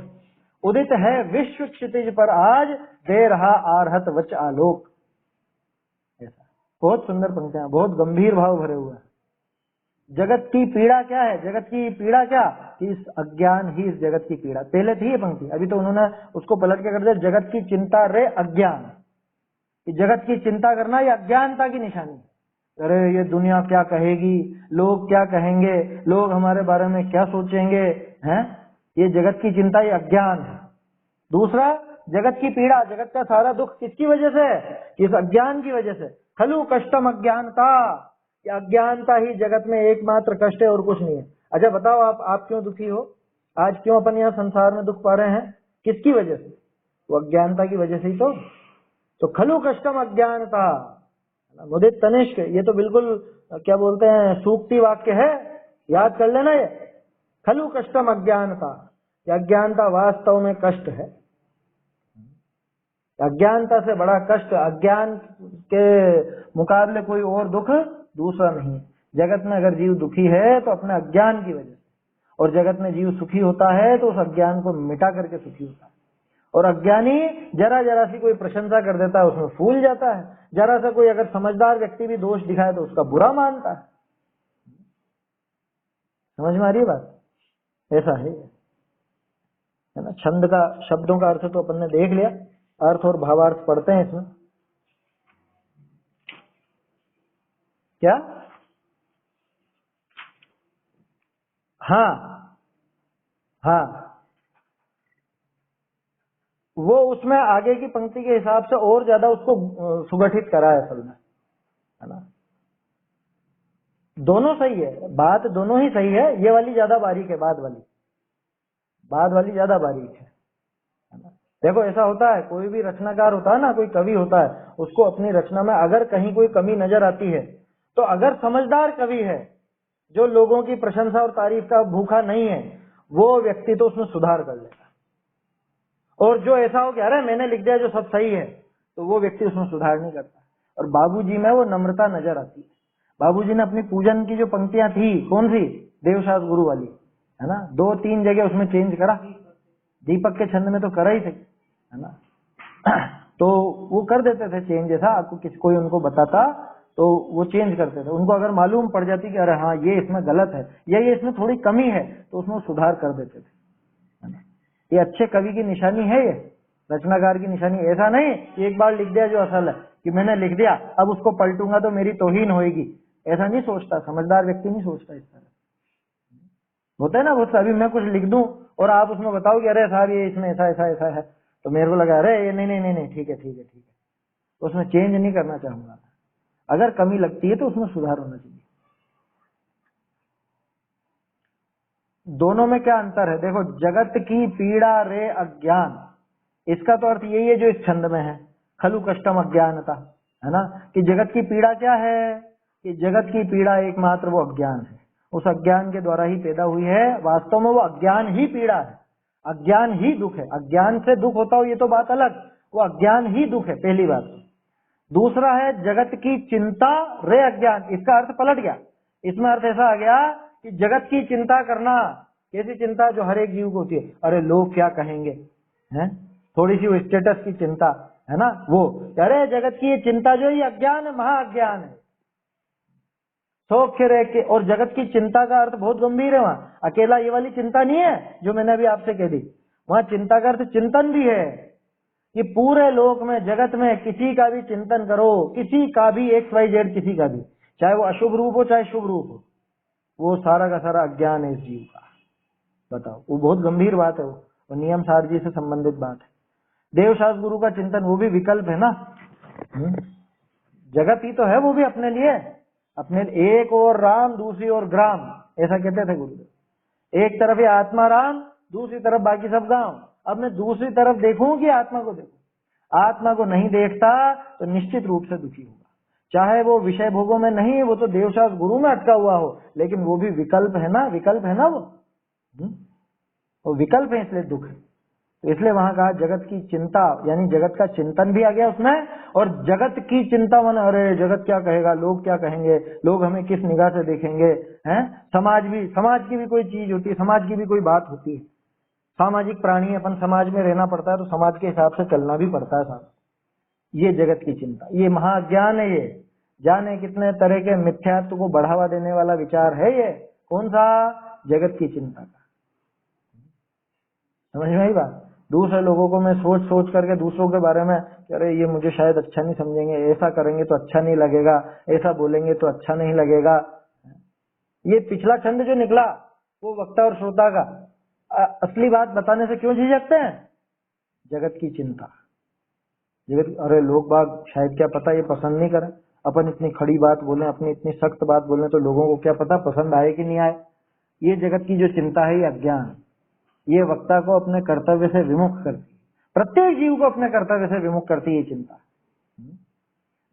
उदित है विश्व क्षितिज पर आज, दे रहा आरहत वच आलोक। ऐसा बहुत सुंदर पंक्तियां, बहुत गंभीर भाव भरे हुए हैं। जगत की पीड़ा क्या है? जगत की पीड़ा क्या? कि इस अज्ञान ही इस जगत की पीड़ा। पहले थी ये पंक्ति, अभी तो उन्होंने उसको पलट के कर दिया, जगत की चिंता रे अज्ञान। जगत की चिंता करना ये अज्ञानता की निशानी। अरे ये दुनिया क्या कहेगी, लोग क्या कहेंगे, लोग हमारे बारे में क्या सोचेंगे, हैं? ये जगत की चिंता, ये अज्ञान है। दूसरा, जगत की पीड़ा, जगत का सारा दुख किसकी वजह से? इस अज्ञान की वजह से। खलु कष्टम अज्ञानता, ये अज्ञानता ही जगत में एकमात्र कष्ट है और कुछ नहीं है। अच्छा बताओ, आप क्यों दुखी हो? आज क्यों अपन यहाँ संसार में दुख पा रहे हैं? किसकी वजह से? वो अज्ञानता की वजह से ही तो खलु कष्टम अज्ञानता। मुदित तनिष्क, ये तो बिल्कुल क्या बोलते हैं, सूक्ति वाक्य है, याद कर लेना ये। खलु कष्टम अज्ञानता, अज्ञानता वास्तव में कष्ट है। अज्ञानता से बड़ा कष्ट, अज्ञान के मुकाबले कोई और दुख दूसरा नहीं। जगत में अगर जीव दुखी है तो अपने अज्ञान की वजह से, और जगत में जीव सुखी होता है तो उस अज्ञान को मिटा करके सुखी होता है। और अज्ञानी जरा जरा सी कोई प्रशंसा कर देता है उसमें फूल जाता है, जरा सा कोई अगर समझदार व्यक्ति भी दोष दिखाए तो उसका बुरा मानता है। समझ में आ रही है बात? ऐसा है ना। छंद का, शब्दों का अर्थ तो अपन ने देख लिया, अर्थ और भावार्थ पढ़ते हैं इसमें। क्या? हाँ, वो उसमें आगे की पंक्ति के हिसाब से और ज्यादा उसको सुगठित करा है असल में, है ना। दोनों सही है, बात दोनों ही सही है। ये वाली ज्यादा बारीक है, बाद वाली ज्यादा बारीक है ना। देखो ऐसा होता है, कोई भी रचनाकार होता है ना, कोई कवि होता है, उसको अपनी रचना में अगर कहीं कोई कमी नजर आती है तो अगर समझदार कवि है जो लोगों की प्रशंसा और तारीफ का भूखा नहीं है, वो व्यक्ति तो उसमें सुधार कर लेगा। और जो ऐसा हो कि अरे मैंने लिख दिया जो सब सही है, तो वो व्यक्ति उसमें सुधार नहीं करता। और बाबूजी में वो नम्रता नजर आती है। बाबूजी ने अपनी पूजन की जो पंक्तियां थी, कौन सी? देवशास गुरु वाली, है ना। 2-3 जगह उसमें चेंज करा, दीपक के छंद में तो करा ही थे, है ना। तो वो कर देते थे चेंज, जैसा आपको कोई उनको बताता तो वो चेंज करते थे। उनको अगर मालूम पड़ जाती कि अरे हाँ ये इसमें गलत है या ये इसमें थोड़ी कमी है, तो उसमें सुधार कर देते थे, है ना। ये अच्छे कवि की निशानी है, ये रचनाकार की निशानी। ऐसा नहीं कि एक बार लिख दिया जो असल है, कि मैंने लिख दिया अब उसको पलटूंगा तो मेरी तौहीन होगी, ऐसा नहीं सोचता। समझदार व्यक्ति नहीं सोचता इस तरह। होता है ना बहुत, अभी मैं कुछ लिख दूं और आप उसमें बताओ कि अरे साहब ये इसमें ऐसा ऐसा ऐसा है, तो मेरे को लगा अरे ये नहीं ठीक है, तो उसमें चेंज नहीं करना चाहूंगा। अगर कमी लगती है तो उसमें सुधार होना चाहिए। दोनों में क्या अंतर है? देखो, जगत की पीड़ा रे अज्ञान, इसका तो अर्थ यही है जो इस छंद में है, खलु कष्टम अज्ञानता, है ना। कि जगत की पीड़ा क्या है? कि जगत की पीड़ा एकमात्र वो अज्ञान है, उस अज्ञान के द्वारा ही पैदा हुई है। वास्तव में वो अज्ञान ही पीड़ा है, अज्ञान ही दुख है। अज्ञान से दुख होता हो ये तो बात अलग, वो अज्ञान ही दुख है, पहली बात। दूसरा है जगत की चिंता रे अज्ञान, इसका अर्थ पलट गया। इसमें अर्थ ऐसा आ गया कि जगत की चिंता करना, कैसी चिंता? जो हर एक जीव को होती है, अरे लोग क्या कहेंगे, हैं, थोड़ी सी वो स्टेटस की चिंता, है ना। वो अरे जगत की ये चिंता जो ये अज्ञान है, महाअज्ञान है। सौख्य रह के, और जगत की चिंता का अर्थ बहुत गंभीर है। वहां अकेला ये वाली चिंता नहीं है जो मैंने अभी आपसे कह दी। वहां चिंता का अर्थ चिंतन भी है कि पूरे लोक में, जगत में किसी का भी चिंतन करो, किसी का भी XYZ, किसी का भी, चाहे वो अशुभ रूप हो चाहे शुभ रूप हो, वो सारा का सारा अज्ञान है इस जीव का। बताओ, वो बहुत गंभीर बात है, वो नियम सार जी से संबंधित बात है। देवशास्त्र गुरु का चिंतन, वो भी विकल्प है ना। जगत ही तो है वो भी अपने लिए, अपने एक और राम दूसरी ओर ग्राम, ऐसा कहते थे गुरुदेव। एक तरफ ये आत्मा राम, दूसरी तरफ बाकी सब गांव। अब मैं दूसरी तरफ देखूं कि आत्मा को देखूं? आत्मा को नहीं देखता तो निश्चित रूप से दुखी होगा, चाहे वो विषय भोगों में नहीं है, वो तो देवशास्त्र गुरु में अटका हुआ हो, लेकिन वो भी विकल्प है ना, विकल्प है ना वो विकल्प है, इसलिए दुख है। तो इसलिए वहां कहा जगत की चिंता, यानी जगत का चिंतन भी आ गया उसमें, और जगत की चिंता मन, अरे जगत क्या कहेगा, लोग क्या कहेंगे, लोग हमें किस निगाह से देखेंगे, हैं? समाज की भी कोई चीज होती है, समाज की भी कोई बात होती है। सामाजिक प्राणी, अपन समाज में रहना पड़ता है, तो समाज के हिसाब से चलना भी पड़ता है साहब। ये जगत की चिंता, ये महाज्ञान है। ये जाने कितने तरह के मिथ्यात्व को बढ़ावा देने वाला विचार है ये। कौन सा? जगत की चिंता का। समझ में आई बात? दूसरे लोगों को मैं सोच सोच करके दूसरों के बारे में, अरे ये मुझे शायद अच्छा नहीं समझेंगे, ऐसा करेंगे तो अच्छा नहीं लगेगा, ऐसा बोलेंगे तो अच्छा नहीं लगेगा। ये पिछला छंद जो निकला वो वक्ता और श्रोता का, असली बात बताने से क्यों झिझकते हैं? जगत की चिंता। जगत, अरे लोग बाग शायद क्या पता ये पसंद नहीं करें, अपन इतनी खड़ी बात बोलें, अपनी इतनी सख्त बात बोलें तो लोगों को क्या पता पसंद आए कि नहीं आए। ये जगत की जो चिंता है, ये अज्ञान, ये वक्ता को अपने कर्तव्य से विमुख करती, प्रत्येक जीव को अपने कर्तव्य से विमुख करती है ये चिंता।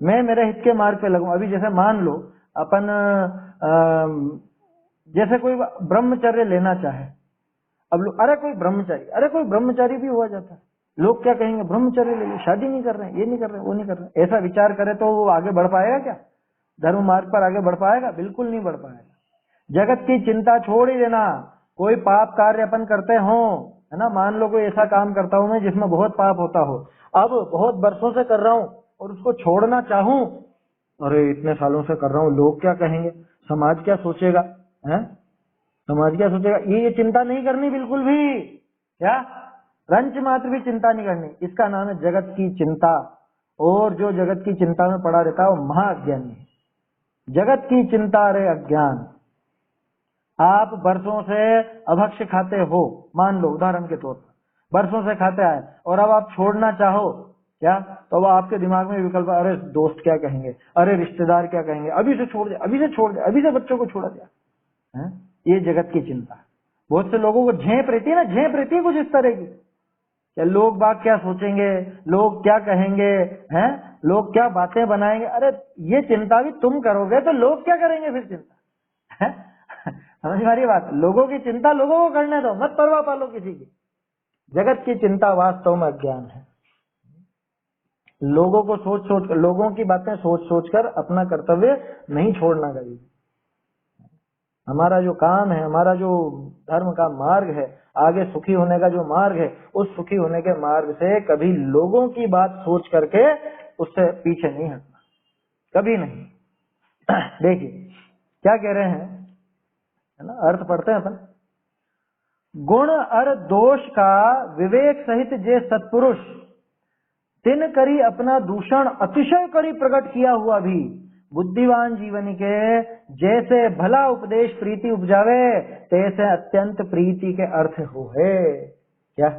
मैं मेरे हित के मार्ग पे लगूं। अभी जैसे मान लो अपन जैसे कोई ब्रह्मचर्य लेना चाहे, अब लोग, अरे कोई ब्रह्मचारी भी हुआ जाता है, लोग क्या कहेंगे, ब्रह्मचर्य ले, शादी नहीं कर रहे हैं, ये नहीं कर रहे हैं, वो नहीं कर रहे हैं, ऐसा विचार करे तो वो आगे बढ़ पाएगा क्या? धर्म मार्ग पर आगे बढ़ पाएगा? बिल्कुल नहीं बढ़ पाएगा। जगत की चिंता छोड़ ही देना। कोई पाप कार्य अपन करते हो, है ना, मान लो कोई ऐसा काम करता हूं मैं जिसमें बहुत पाप होता हो, अब बहुत वर्षों से कर रहा हूं और उसको छोड़ना चाहूं, अरे इतने सालों से कर रहा हूं, लोग क्या कहेंगे, समाज क्या सोचेगा, है, समाज क्या सोचेगा, ये चिंता नहीं करनी बिल्कुल भी। क्या? रंच मात्र भी चिंता नहीं करनी। इसका नाम है जगत की चिंता। और जो जगत की चिंता में पड़ा रहता है वो महाअज्ञानी है। जगत की चिंता रे अज्ञान। आप बरसों से अभक्ष्य खाते हो, मान लो उदाहरण के तौर पर, बरसों से खाते आए और अब आप छोड़ना चाहो क्या, तो अब आपके दिमाग में विकल्प, अरे दोस्त क्या कहेंगे, अरे रिश्तेदार क्या कहेंगे, अभी से छोड़ दे, अभी से छोड़ दे, अभी से बच्चों को छोड़ा दिया। ये जगत की चिंता। बहुत से लोगों को झेप रहती है ना, झेप रहती है कुछ इस तरह की, क्या लोग बाग क्या सोचेंगे, लोग क्या कहेंगे, हैं, लोग क्या बातें बनाएंगे। अरे ये चिंता भी तुम करोगे तो लोग क्या करेंगे फिर चिंता, है? समझ में आ रही बात? लोगों की चिंता लोगों को करने दो, मत परवाह पालो किसी की। जगत की चिंता वास्तव में अज्ञान है। लोगों को लोगों की बातें सोच सोच कर अपना कर्तव्य नहीं छोड़ना चाहिए। हमारा जो काम है, हमारा जो धर्म का मार्ग है, आगे सुखी होने का जो मार्ग है, उस सुखी होने के मार्ग से कभी लोगों की बात सोच करके उससे पीछे नहीं हटना, कभी नहीं। देखिए क्या कह रहे हैं, है ना, अर्थ पढ़ते हैं अपन। गुण और दोष का विवेक सहित जे सत्पुरुष, तिन करी अपना दूषण अतिशय करी प्रकट किया हुआ भी, बुद्धिवान जीवन के जैसे भला उपदेश प्रीति उपजावे, तैसे अत्यंत प्रीति के अर्थ हो है। क्या?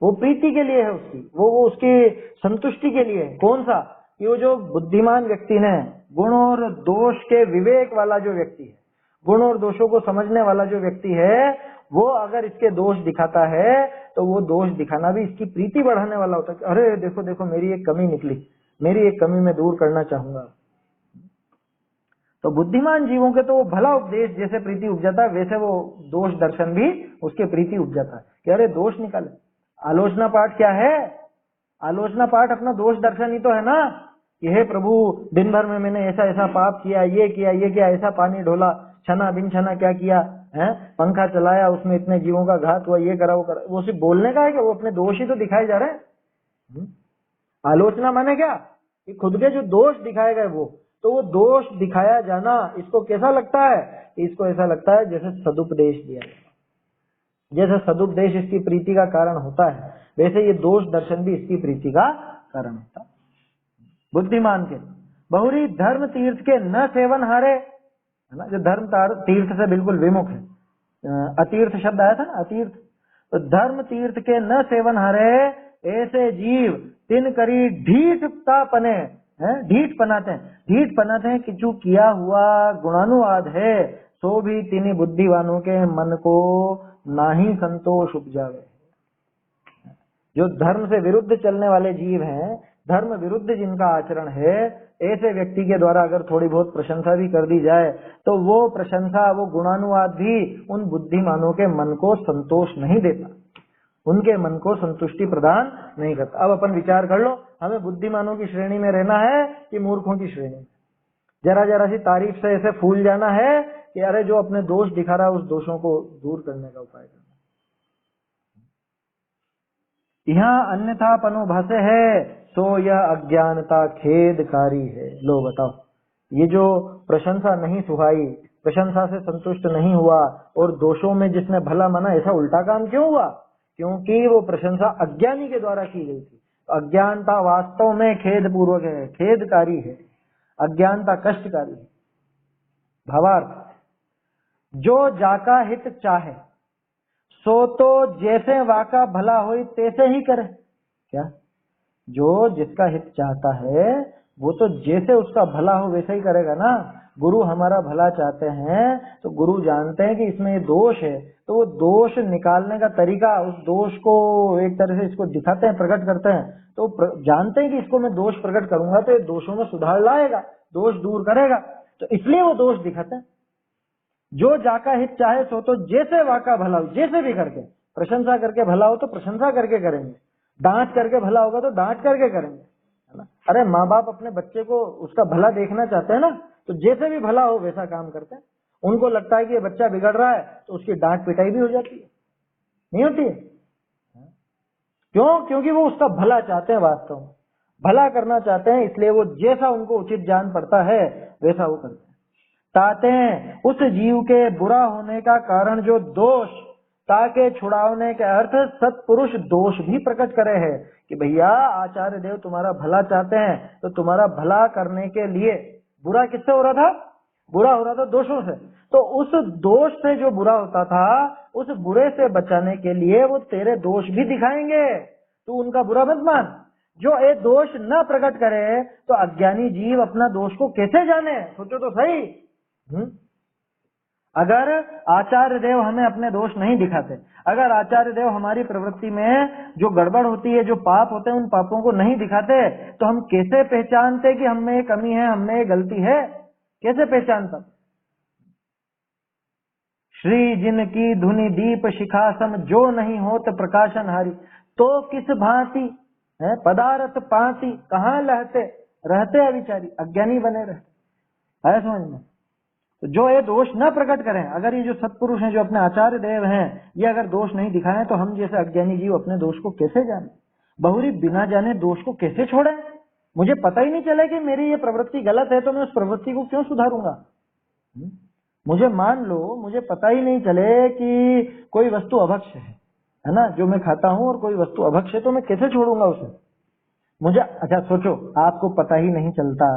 वो प्रीति के लिए है उसकी, वो उसकी संतुष्टि के लिए है। कौन सा? कि वो जो बुद्धिमान व्यक्ति ने, गुण और दोष के विवेक वाला जो व्यक्ति है, गुण और दोषों को समझने वाला जो व्यक्ति है, वो अगर इसके दोष दिखाता है तो वो दोष दिखाना भी इसकी प्रीति बढ़ाने वाला होता है। अरे देखो देखो मेरी एक कमी निकली, मेरी एक कमी मैं दूर करना चाहूंगा। तो बुद्धिमान जीवों के तो वो भला उपदेश जैसे प्रीति उपजाता है, वैसे वो दोष दर्शन भी उसके प्रीति उपजाता है कि अरे दोष निकाले। आलोचना पाठ क्या है? आलोचना पाठ अपना दोष दर्शन ही तो है ना, कि हे प्रभु दिन भर में मैंने ऐसा ऐसा पाप किया, ये किया, ये किया, ऐसा पानी ढोला, छना बिन छना क्या किया है, पंखा चलाया, उसमें इतने जीवों का घात हुआ, ये करा वो करा। वो सिर्फ बोलने का है कि वो अपने दोष ही तो दिखाए जा रहे हैं। आलोचना माने क्या? कि खुद के जो दोष दिखाए गए तो वो दोष दिखाया जाना इसको कैसा लगता है? इसको ऐसा लगता है जैसे सदुपदेश दिया गया। जैसे सदुपदेश इसकी प्रीति का कारण होता है, वैसे ये दोष दर्शन भी इसकी प्रीति का कारण होता है। बुद्धिमान के बहुरी धर्म तीर्थ के न सेवन हारे, है ना, जो धर्म तीर्थ से बिल्कुल विमुख है, अतीर्थ शब्द आया था ना, अतीर्थ, तो धर्म तीर्थ के न सेवन हारे ऐसे जीव तिन करी ढीठता पने, ढीठ पनाते हैं, किचु किया हुआ गुणानुवाद है, सो भी तिनी बुद्धिवानों के मन को नाही संतोष उपजावे। जो धर्म से विरुद्ध चलने वाले जीव हैं, धर्म विरुद्ध जिनका आचरण है, ऐसे व्यक्ति के द्वारा अगर थोड़ी बहुत प्रशंसा भी कर दी जाए तो वो प्रशंसा, वो गुणानुवाद भी उन बुद्धिमानों के मन को संतोष नहीं देता, उनके मन को संतुष्टि प्रदान नहीं करता। अब अपन विचार कर लो, हमें बुद्धिमानों की श्रेणी में रहना है कि मूर्खों की श्रेणी में? जरा सी तारीफ से ऐसे फूल जाना है कि अरे जो अपने दोष दिखा रहा है उस दोषों को दूर करने का उपाय करना। यहाँ अन्यथा पनोभासे है, तो यह अज्ञानता खेदकारी है। लो बताओ, ये जो प्रशंसा नहीं सुहाई, प्रशंसा से संतुष्ट नहीं हुआ और दोषों में जिसने भला माना, ऐसा उल्टा काम क्यों हुआ? क्योंकि वो प्रशंसा अज्ञानी के द्वारा की गई थी। अज्ञानता वास्तव में खेद पूर्वक है, खेदकारी है, अज्ञानता कष्टकारी है। भावार्थ, जो जाका हित चाहे सो तो जैसे वाका भला होई तैसे ही करे। क्या? जो जिसका हित चाहता है वो तो जैसे उसका भला हो वैसे ही करेगा ना। गुरु हमारा भला चाहते हैं तो गुरु जानते हैं कि इसमें ये दोष है, तो वो दोष निकालने का तरीका, उस दोष को एक तरह से इसको दिखाते हैं, प्रकट करते हैं। तो जानते हैं कि इसको मैं दोष प्रकट करूंगा तो ये दोषों में सुधार लाएगा, दोष दूर करेगा, तो इसलिए वो दोष दिखाते हैं। जो जाका हित चाहे सो तो जैसे वाका भला हो, जैसे भी करके, प्रशंसा करके भला हो तो प्रशंसा करके करेंगे, डांट करके भला होगा तो डांट करके करेंगे, है ना। अरे माँ बाप अपने बच्चे को उसका भला देखना चाहते हैं ना, तो जैसे भी भला हो वैसा काम करते हैं। उनको लगता है कि ये बच्चा बिगड़ रहा है तो उसकी डांट पिटाई भी हो जाती है, नहीं होती है? क्यों? क्योंकि वो उसका भला चाहते हैं, वास्तव में भला करना चाहते हैं, इसलिए वो जैसा उनको उचित जान पड़ता है वैसा वो करते हैं। ताते उस जीव के बुरा होने का कारण जो दोष, ताके छुड़ाने के अर्थ सत्पुरुष दोष भी प्रकट करे है कि भैया आचार्य देव तुम्हारा भला चाहते हैं, तो तुम्हारा भला करने के लिए बुरा किससे हो रहा था? बुरा हो रहा था दोषों से। तो उस दोष से जो बुरा होता था, उस बुरे से बचाने के लिए वो तेरे दोष भी दिखाएंगे, तू उनका बुरा मत मान। जो ये दोष न प्रकट करे तो अज्ञानी जीव अपना दोष को कैसे जाने? सोचो तो सही। अगर आचार्य देव हमें अपने दोष नहीं दिखाते, अगर आचार्य देव हमारी प्रवृत्ति में जो गड़बड़ होती है, जो पाप होते हैं, उन पापों को नहीं दिखाते, तो हम कैसे पहचानते कि हम में ये कमी है, हम में ये गलती है? कैसे पहचानता? श्री जिनकी धुनि दीप शिखा सम, जो नहीं होत प्रकाशन हारी, तो किस भांति है पदार्थ पाती, कहाँ रहते अविचारी, अज्ञानी बने रहते। है समझ में? तो जो ये दोष न प्रकट करें, अगर ये जो सत्पुरुष हैं, जो अपने आचार्य देव हैं, ये अगर दोष नहीं दिखाएं तो हम जैसे अज्ञानी जीव अपने दोष को कैसे जाने? बहुरी बिना जाने दोष को कैसे छोड़ें? मुझे पता ही नहीं चले कि मेरी ये प्रवृत्ति गलत है तो मैं उस प्रवृत्ति को क्यों सुधारूंगा? मुझे मान लो, मुझे पता ही नहीं चले कि कोई वस्तु अभक्ष है ना, जो मैं खाता हूं, और कोई वस्तु अभक्ष है तो मैं कैसे छोड़ूंगा उसे? मुझे, अच्छा सोचो, आपको पता ही नहीं चलता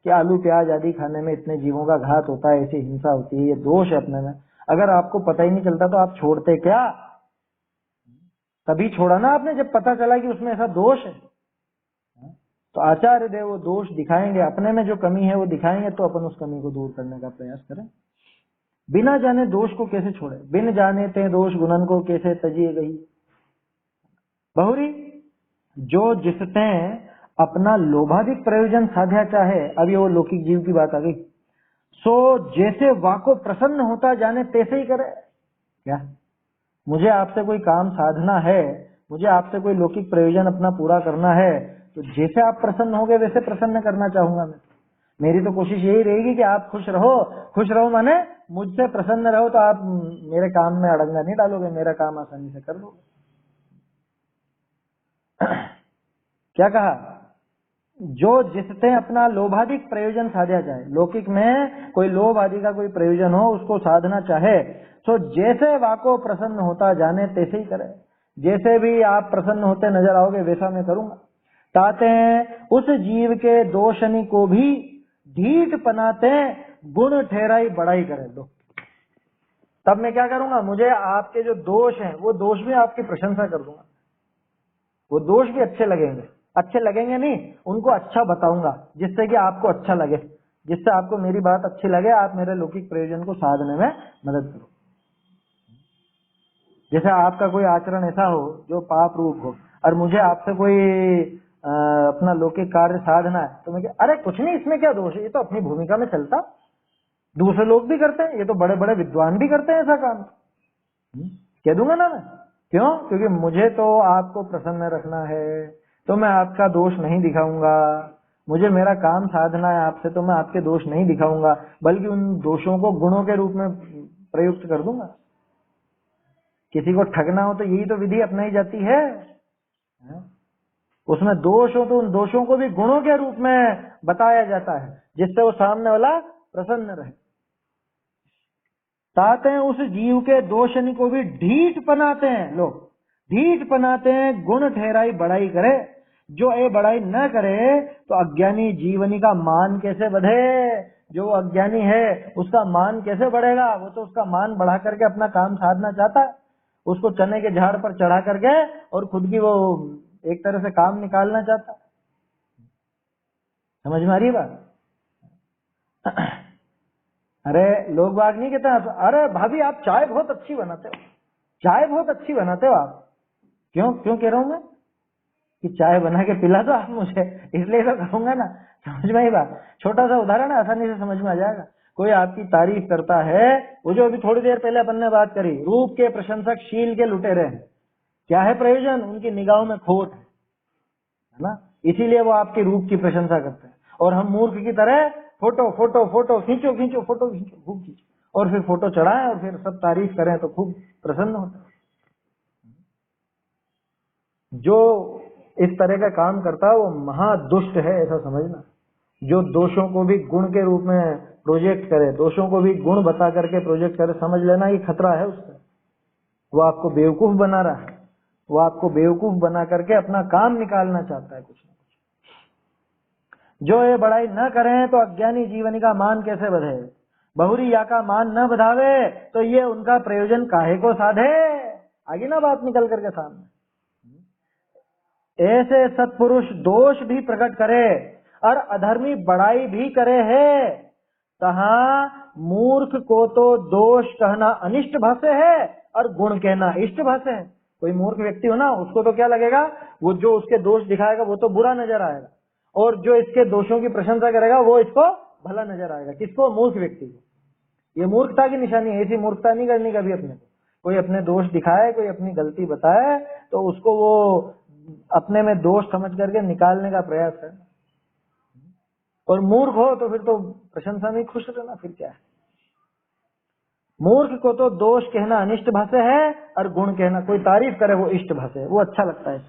कि आलू प्याज आदि खाने में इतने जीवों का घात होता है, ऐसी हिंसा होती है, ये दोष है अपने में। अगर आपको पता ही नहीं चलता तो आप छोड़ते क्या? तभी छोड़ा ना आपने जब पता चला कि उसमें ऐसा दोष है। तो आचार्य देव वो दोष दिखाएंगे, अपने में जो कमी है वो दिखाएंगे, तो अपन उस कमी को दूर करने का प्रयास करें। बिना जाने दोष को कैसे छोड़े? बिन जाने ते दोष गुणन को कैसे तजिए गई। बहुरी जो जिसते अपना लोभाधिक प्रयोजन साध्या चाहे, अभी वो लौकिक जीव की बात आ गई, सो जैसे वाको प्रसन्न होता जाने तैसे ही करे। क्या? मुझे आपसे कोई काम साधना है, मुझे आपसे कोई लौकिक प्रयोजन अपना पूरा करना है, तो जैसे आप प्रसन्न होगे वैसे प्रसन्न करना चाहूंगा मैं। मेरी तो कोशिश यही रहेगी कि आप खुश रहो। खुश रहो माने मुझसे प्रसन्न रहो, तो आप मेरे काम में अड़ंगा नहीं डालोगे, मेरा काम आसानी से कर दोगे। क्या कहा? जो जिससे अपना लोभाधिक प्रयोजन साधा जाए, लौकिक में कोई लोभ आदि का कोई प्रयोजन हो, उसको साधना चाहे, सो जैसे वाको प्रसन्न होता जाने तैसे ही करे। जैसे भी आप प्रसन्न होते नजर आओगे वैसा मैं करूंगा। ताते उस जीव के दोषनी को भी ढीठ पनाते गुण ठहराई बड़ाई करे दो। तब मैं क्या करूंगा, मुझे आपके जो दोष हैं वो दोष भी आपकी प्रशंसा कर दूंगा। वो दोष भी अच्छे लगेंगे, अच्छे लगेंगे नहीं, उनको अच्छा बताऊंगा जिससे कि आपको अच्छा लगे, जिससे आपको मेरी बात अच्छी लगे, आप मेरे लौकिक प्रयोजन को साधने में मदद करो। जैसे आपका कोई आचरण ऐसा हो जो पाप रूप हो और मुझे आपसे कोई अपना लौकिक कार्य साधना है, तो मैं क्या, अरे कुछ नहीं, इसमें क्या दोष है, ये तो अपनी भूमिका में चलता, दूसरे लोग भी करते हैं, ये तो बड़े बड़े विद्वान भी करते हैं ऐसा काम। कह दूंगा ना मैं। क्यों? क्योंकि मुझे तो आपको प्रसन्न रखना है, तो मैं आपका दोष नहीं दिखाऊंगा। मुझे मेरा काम साधना है आपसे, तो मैं आपके दोष नहीं दिखाऊंगा, बल्कि उन दोषों को गुणों के रूप में प्रयुक्त कर दूंगा। किसी को ठगना हो तो यही तो विधि अपनाई जाती है। उसमें दोष हो तो उन दोषों को भी गुणों के रूप में बताया जाता है, जिससे वो सामने वाला प्रसन्न रहे। ताते हैं उस जीव के दोषनी को भी ढीठ बनाते हैं लोग, ढीठ बनाते हैं गुण ठहराई बड़ाई करे। जो ये बड़ाई न करे तो अज्ञानी जीवनी का मान कैसे बढ़े। जो अज्ञानी है उसका मान कैसे बढ़ेगा, वो तो उसका मान बढ़ा करके अपना काम साधना चाहता है, उसको चने के झाड़ पर चढ़ा करके और खुद की वो एक तरह से काम निकालना चाहता है। समझ में आ रही है बात? अरे लोग बाग नहीं कहते, अरे भाभी आप चाय बहुत अच्छी बनाते हो, चाय बहुत अच्छी बनाते हो आप। क्यों क्यों कह रहा हूं मैं कि चाय बना के पिला दो आप मुझे, इसलिए तो कहूंगा ना। समझ में आई बात? छोटा सा उदाहरण है, आसानी से समझ में आ जाएगा। कोई आपकी तारीफ करता है, वो जो अभी थोड़ी देर पहले अपन ने बात करी, रूप के प्रशंसक शील के लुटेरे हैं। क्या है प्रयोजन? उनकी निगाहों में खोट है ना, इसीलिए वो आपके रूप की प्रशंसा करते हैं। और हम मूर्ख की तरह फोटो फोटो फोटो खींचो खींचो फोटो खींचो खूब खींचो और फिर फोटो चढ़ाएं और फिर सब तारीफ करें तो खूब प्रसन्न होता है। जो इस तरह का काम करता है वो महादुष्ट है, ऐसा समझना। जो दोषों को भी गुण के रूप में प्रोजेक्ट करे, दोषों को भी गुण बता करके प्रोजेक्ट करे, समझ लेना ये खतरा है उससे। वो आपको बेवकूफ बना रहा है, वो आपको बेवकूफ बना करके अपना काम निकालना चाहता है कुछ ना कुछ। जो ये बड़ाई न करें तो अज्ञानी जीवनी का मान कैसे बढ़े। बहुरी या का मान न बढ़ावे तो ये उनका प्रयोजन काहे को साधे। आगे ना बात निकल करके सामने। ऐसे सत्पुरुष दोष भी प्रकट करे और अधर्मी बड़ाई भी करे है, तहाँ मूर्ख को तो दोष कहना अनिष्ट भाषे है और गुण कहना इष्ट भाषे है। कोई मूर्ख व्यक्ति हो ना, उसको तो क्या लगेगा, वो जो उसके दोष दिखाएगा वो तो बुरा नजर आएगा, और जो इसके दोषों की प्रशंसा करेगा वो इसको भला नजर आएगा। किसको? मूर्ख व्यक्ति को। ये मूर्खता की निशानी है, ऐसी मूर्खता नहीं करनी कभी अपने को। कोई अपने दोष दिखाए, कोई अपनी गलती बताए तो उसको वो अपने में दोष समझ करके निकालने का प्रयास है। और मूर्ख हो तो फिर तो प्रशंसा में खुश रहना, फिर क्या है। मूर्ख को तो दोष कहना अनिष्ट भाषे है और गुण कहना, कोई तारीफ करे वो इष्ट भाषे है, वो अच्छा लगता है।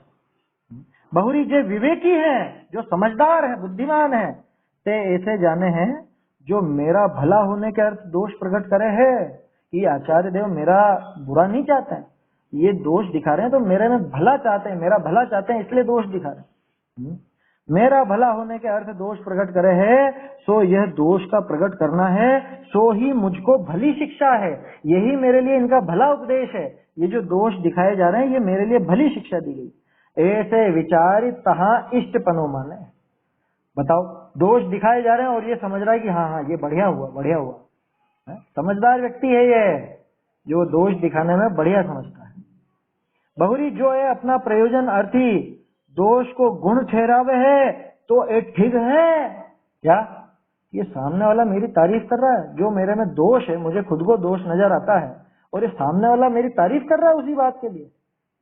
बहुरी जो विवेकी है, जो समझदार है, बुद्धिमान है, ते ऐसे जाने हैं जो मेरा भला होने के अर्थ दोष प्रकट करे है कि आचार्य देव मेरा बुरा नहीं चाहते हैं, ये दोष दिखा रहे हैं तो मेरे में भला चाहते हैं, मेरा भला चाहते हैं इसलिए दोष दिखा रहे हैं। मेरा भला होने के अर्थ दोष प्रकट करे है, सो यह दोष का प्रकट करना है, सो ही मुझको भली शिक्षा है। यही मेरे लिए इनका भला उपदेश है। ये जो दोष दिखाए जा रहे हैं ये मेरे लिए भली शिक्षा दी गई। ऐसे विचारित तहाँ इष्ट पनो माने। बताओ, दोष दिखाए जा रहे हैं और ये समझ रहा है कि हाँ हाँ ये बढ़िया हुआ, बढ़िया हुआ। समझदार व्यक्ति है ये, जो दोष दिखाने में बढ़िया समझता है। बहुरी जो है अपना प्रयोजन अर्थी दोष को गुण ठहरावे है तो एक ठीक है क्या, ये सामने वाला मेरी तारीफ कर रहा है, जो मेरे में दोष है, मुझे खुद को दोष नजर आता है और ये सामने वाला मेरी तारीफ कर रहा है उसी बात के लिए,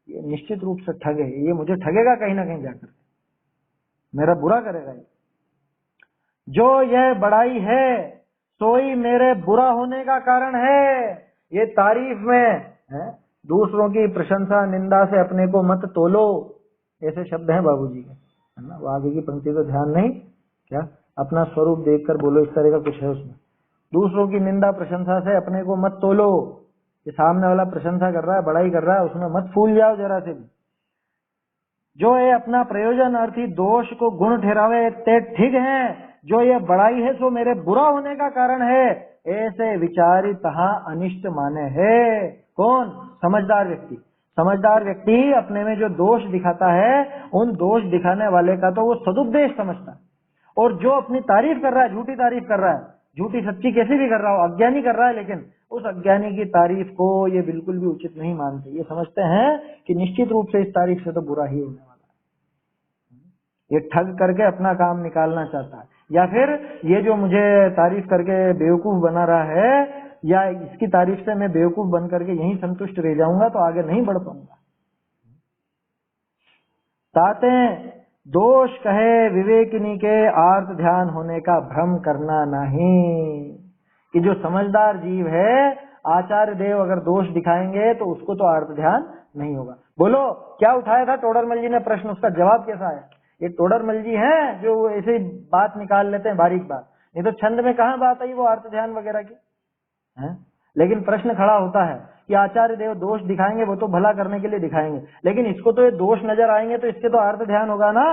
ये निश्चित रूप से ठग है, ये मुझे ठगेगा कहीं ना कहीं जाकर, मेरा बुरा करेगा। जो यह बड़ाई है सोई मेरे बुरा होने का कारण है। ये तारीफ में है, दूसरों की प्रशंसा निंदा से अपने को मत तोलो, ऐसे शब्द हैं बाबूजी के, है ना। वो आगे की पंक्ति तो ध्यान नहीं, क्या अपना स्वरूप देखकर बोलो, इस तरह का कुछ है उसमें। दूसरों की निंदा प्रशंसा से अपने को मत तोलो, कि सामने वाला प्रशंसा कर रहा है, बड़ाई कर रहा है, उसमें मत फूल जाओ जरा से भी। जो ये अपना प्रयोजन अर्थी दोष को गुण ठहरावे ते ठीक है, जो ये बड़ाई है सो मेरे बुरा होने का कारण है, ऐसे विचारी तहा अनिष्ट माने है। कौन? समझदार व्यक्ति। समझदार व्यक्ति अपने में जो दोष दिखाता है, उन दोष दिखाने वाले का तो वो सदुपदेश समझता है, और जो अपनी तारीफ कर रहा है, झूठी तारीफ कर रहा है, झूठी सच्ची कैसी भी कर रहा हो, अज्ञानी कर रहा है, लेकिन उस अज्ञानी की तारीफ को ये बिल्कुल भी उचित नहीं मानते। ये समझते हैं कि निश्चित रूप से इस तारीफ से तो बुरा ही होने वाला है। ये ठग करके अपना काम निकालना चाहता है, या फिर ये जो मुझे तारीफ करके बेवकूफ बना रहा है, या इसकी तारीफ से मैं बेवकूफ बन करके यहीं संतुष्ट रह जाऊंगा तो आगे नहीं बढ़ पाऊंगा। ताते दोष कहे विवेकिनी के आर्त ध्यान होने का भ्रम करना नहीं। कि जो समझदार जीव है, आचार्य देव अगर दोष दिखाएंगे तो उसको तो आर्त ध्यान नहीं होगा। बोलो क्या उठाया था टोडरमल जी ने प्रश्न, उसका जवाब कैसा है? ये टोडरमल जी हैं जो ऐसे ही बात निकाल लेते हैं, बारीक बात, नहीं तो छंद में कहाँ बात आई वो आर्त ध्यान वगैरह की है। लेकिन प्रश्न खड़ा होता है कि आचार्य देव दोष दिखाएंगे, वो तो भला करने के लिए दिखाएंगे, लेकिन इसको तो ये दोष नजर आएंगे तो इसके तो अर्थ ध्यान होगा ना।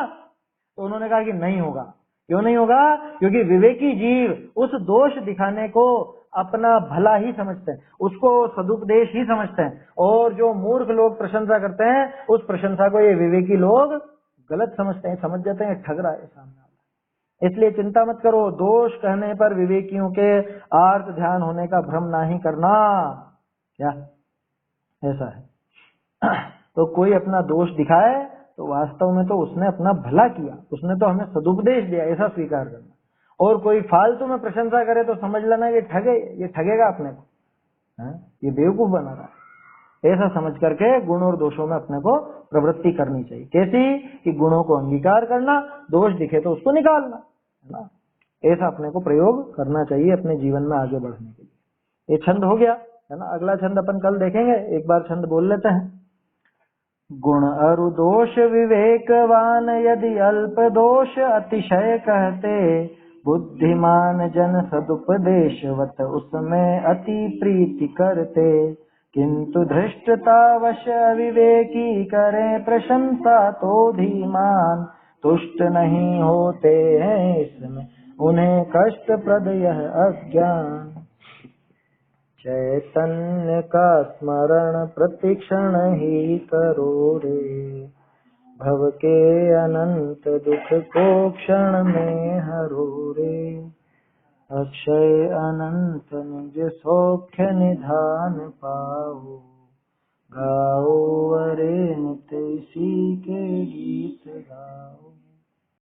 तो उन्होंने कहा कि नहीं होगा। क्यों नहीं होगा? क्योंकि विवेकी जीव उस दोष दिखाने को अपना भला ही समझते हैं, उसको सदुपदेश ही समझते हैं, और जो मूर्ख लोग प्रशंसा करते हैं उस प्रशंसा को ये विवेकी लोग गलत समझते हैं, समझ जाते हैं ठग रहा है सामने। इसलिए चिंता मत करो, दोष कहने पर विवेकियों के आर्त ध्यान होने का भ्रम नहीं करना। क्या ऐसा है? तो कोई अपना दोष दिखाए तो वास्तव में तो उसने अपना भला किया, उसने तो हमें सदुपदेश दिया, ऐसा स्वीकार करना। और कोई फालतू में प्रशंसा करे तो समझ लेना ये ठगेगा अपने को, ये बेवकूफ बना रहा है। ऐसा समझ करके गुण और दोषों में अपने को प्रवृत्ति करनी चाहिए। कैसी? कि गुणों को अंगीकार करना, दोष दिखे तो उसको निकालना, है ना। ऐसा अपने को प्रयोग करना चाहिए अपने जीवन में आगे बढ़ने के लिए। ये छंद हो गया, है ना। अगला छंद अपन कल देखेंगे, एक बार छंद बोल लेते हैं। गुण अरु दोष विवेकवान यदि अल्प दोष अतिशय कहते, बुद्धिमान जन सदुपदेशवत उसमें अति प्रीति करते। किंतु धृष्टतावश अविवेकी करें प्रशंसा तो धीमान, तुष्ट नहीं होते हैं इसमें उन्हें कष्टप्रद यह अज्ञान। चैतन्य का स्मरण प्रतिक्षण ही करो रे, भव के अनंत दुख को क्षण में हरो रे। अक्षय अनंत निज सौख्य निधान पाओ, गाओ अरे नित इसी के गीत गाओ।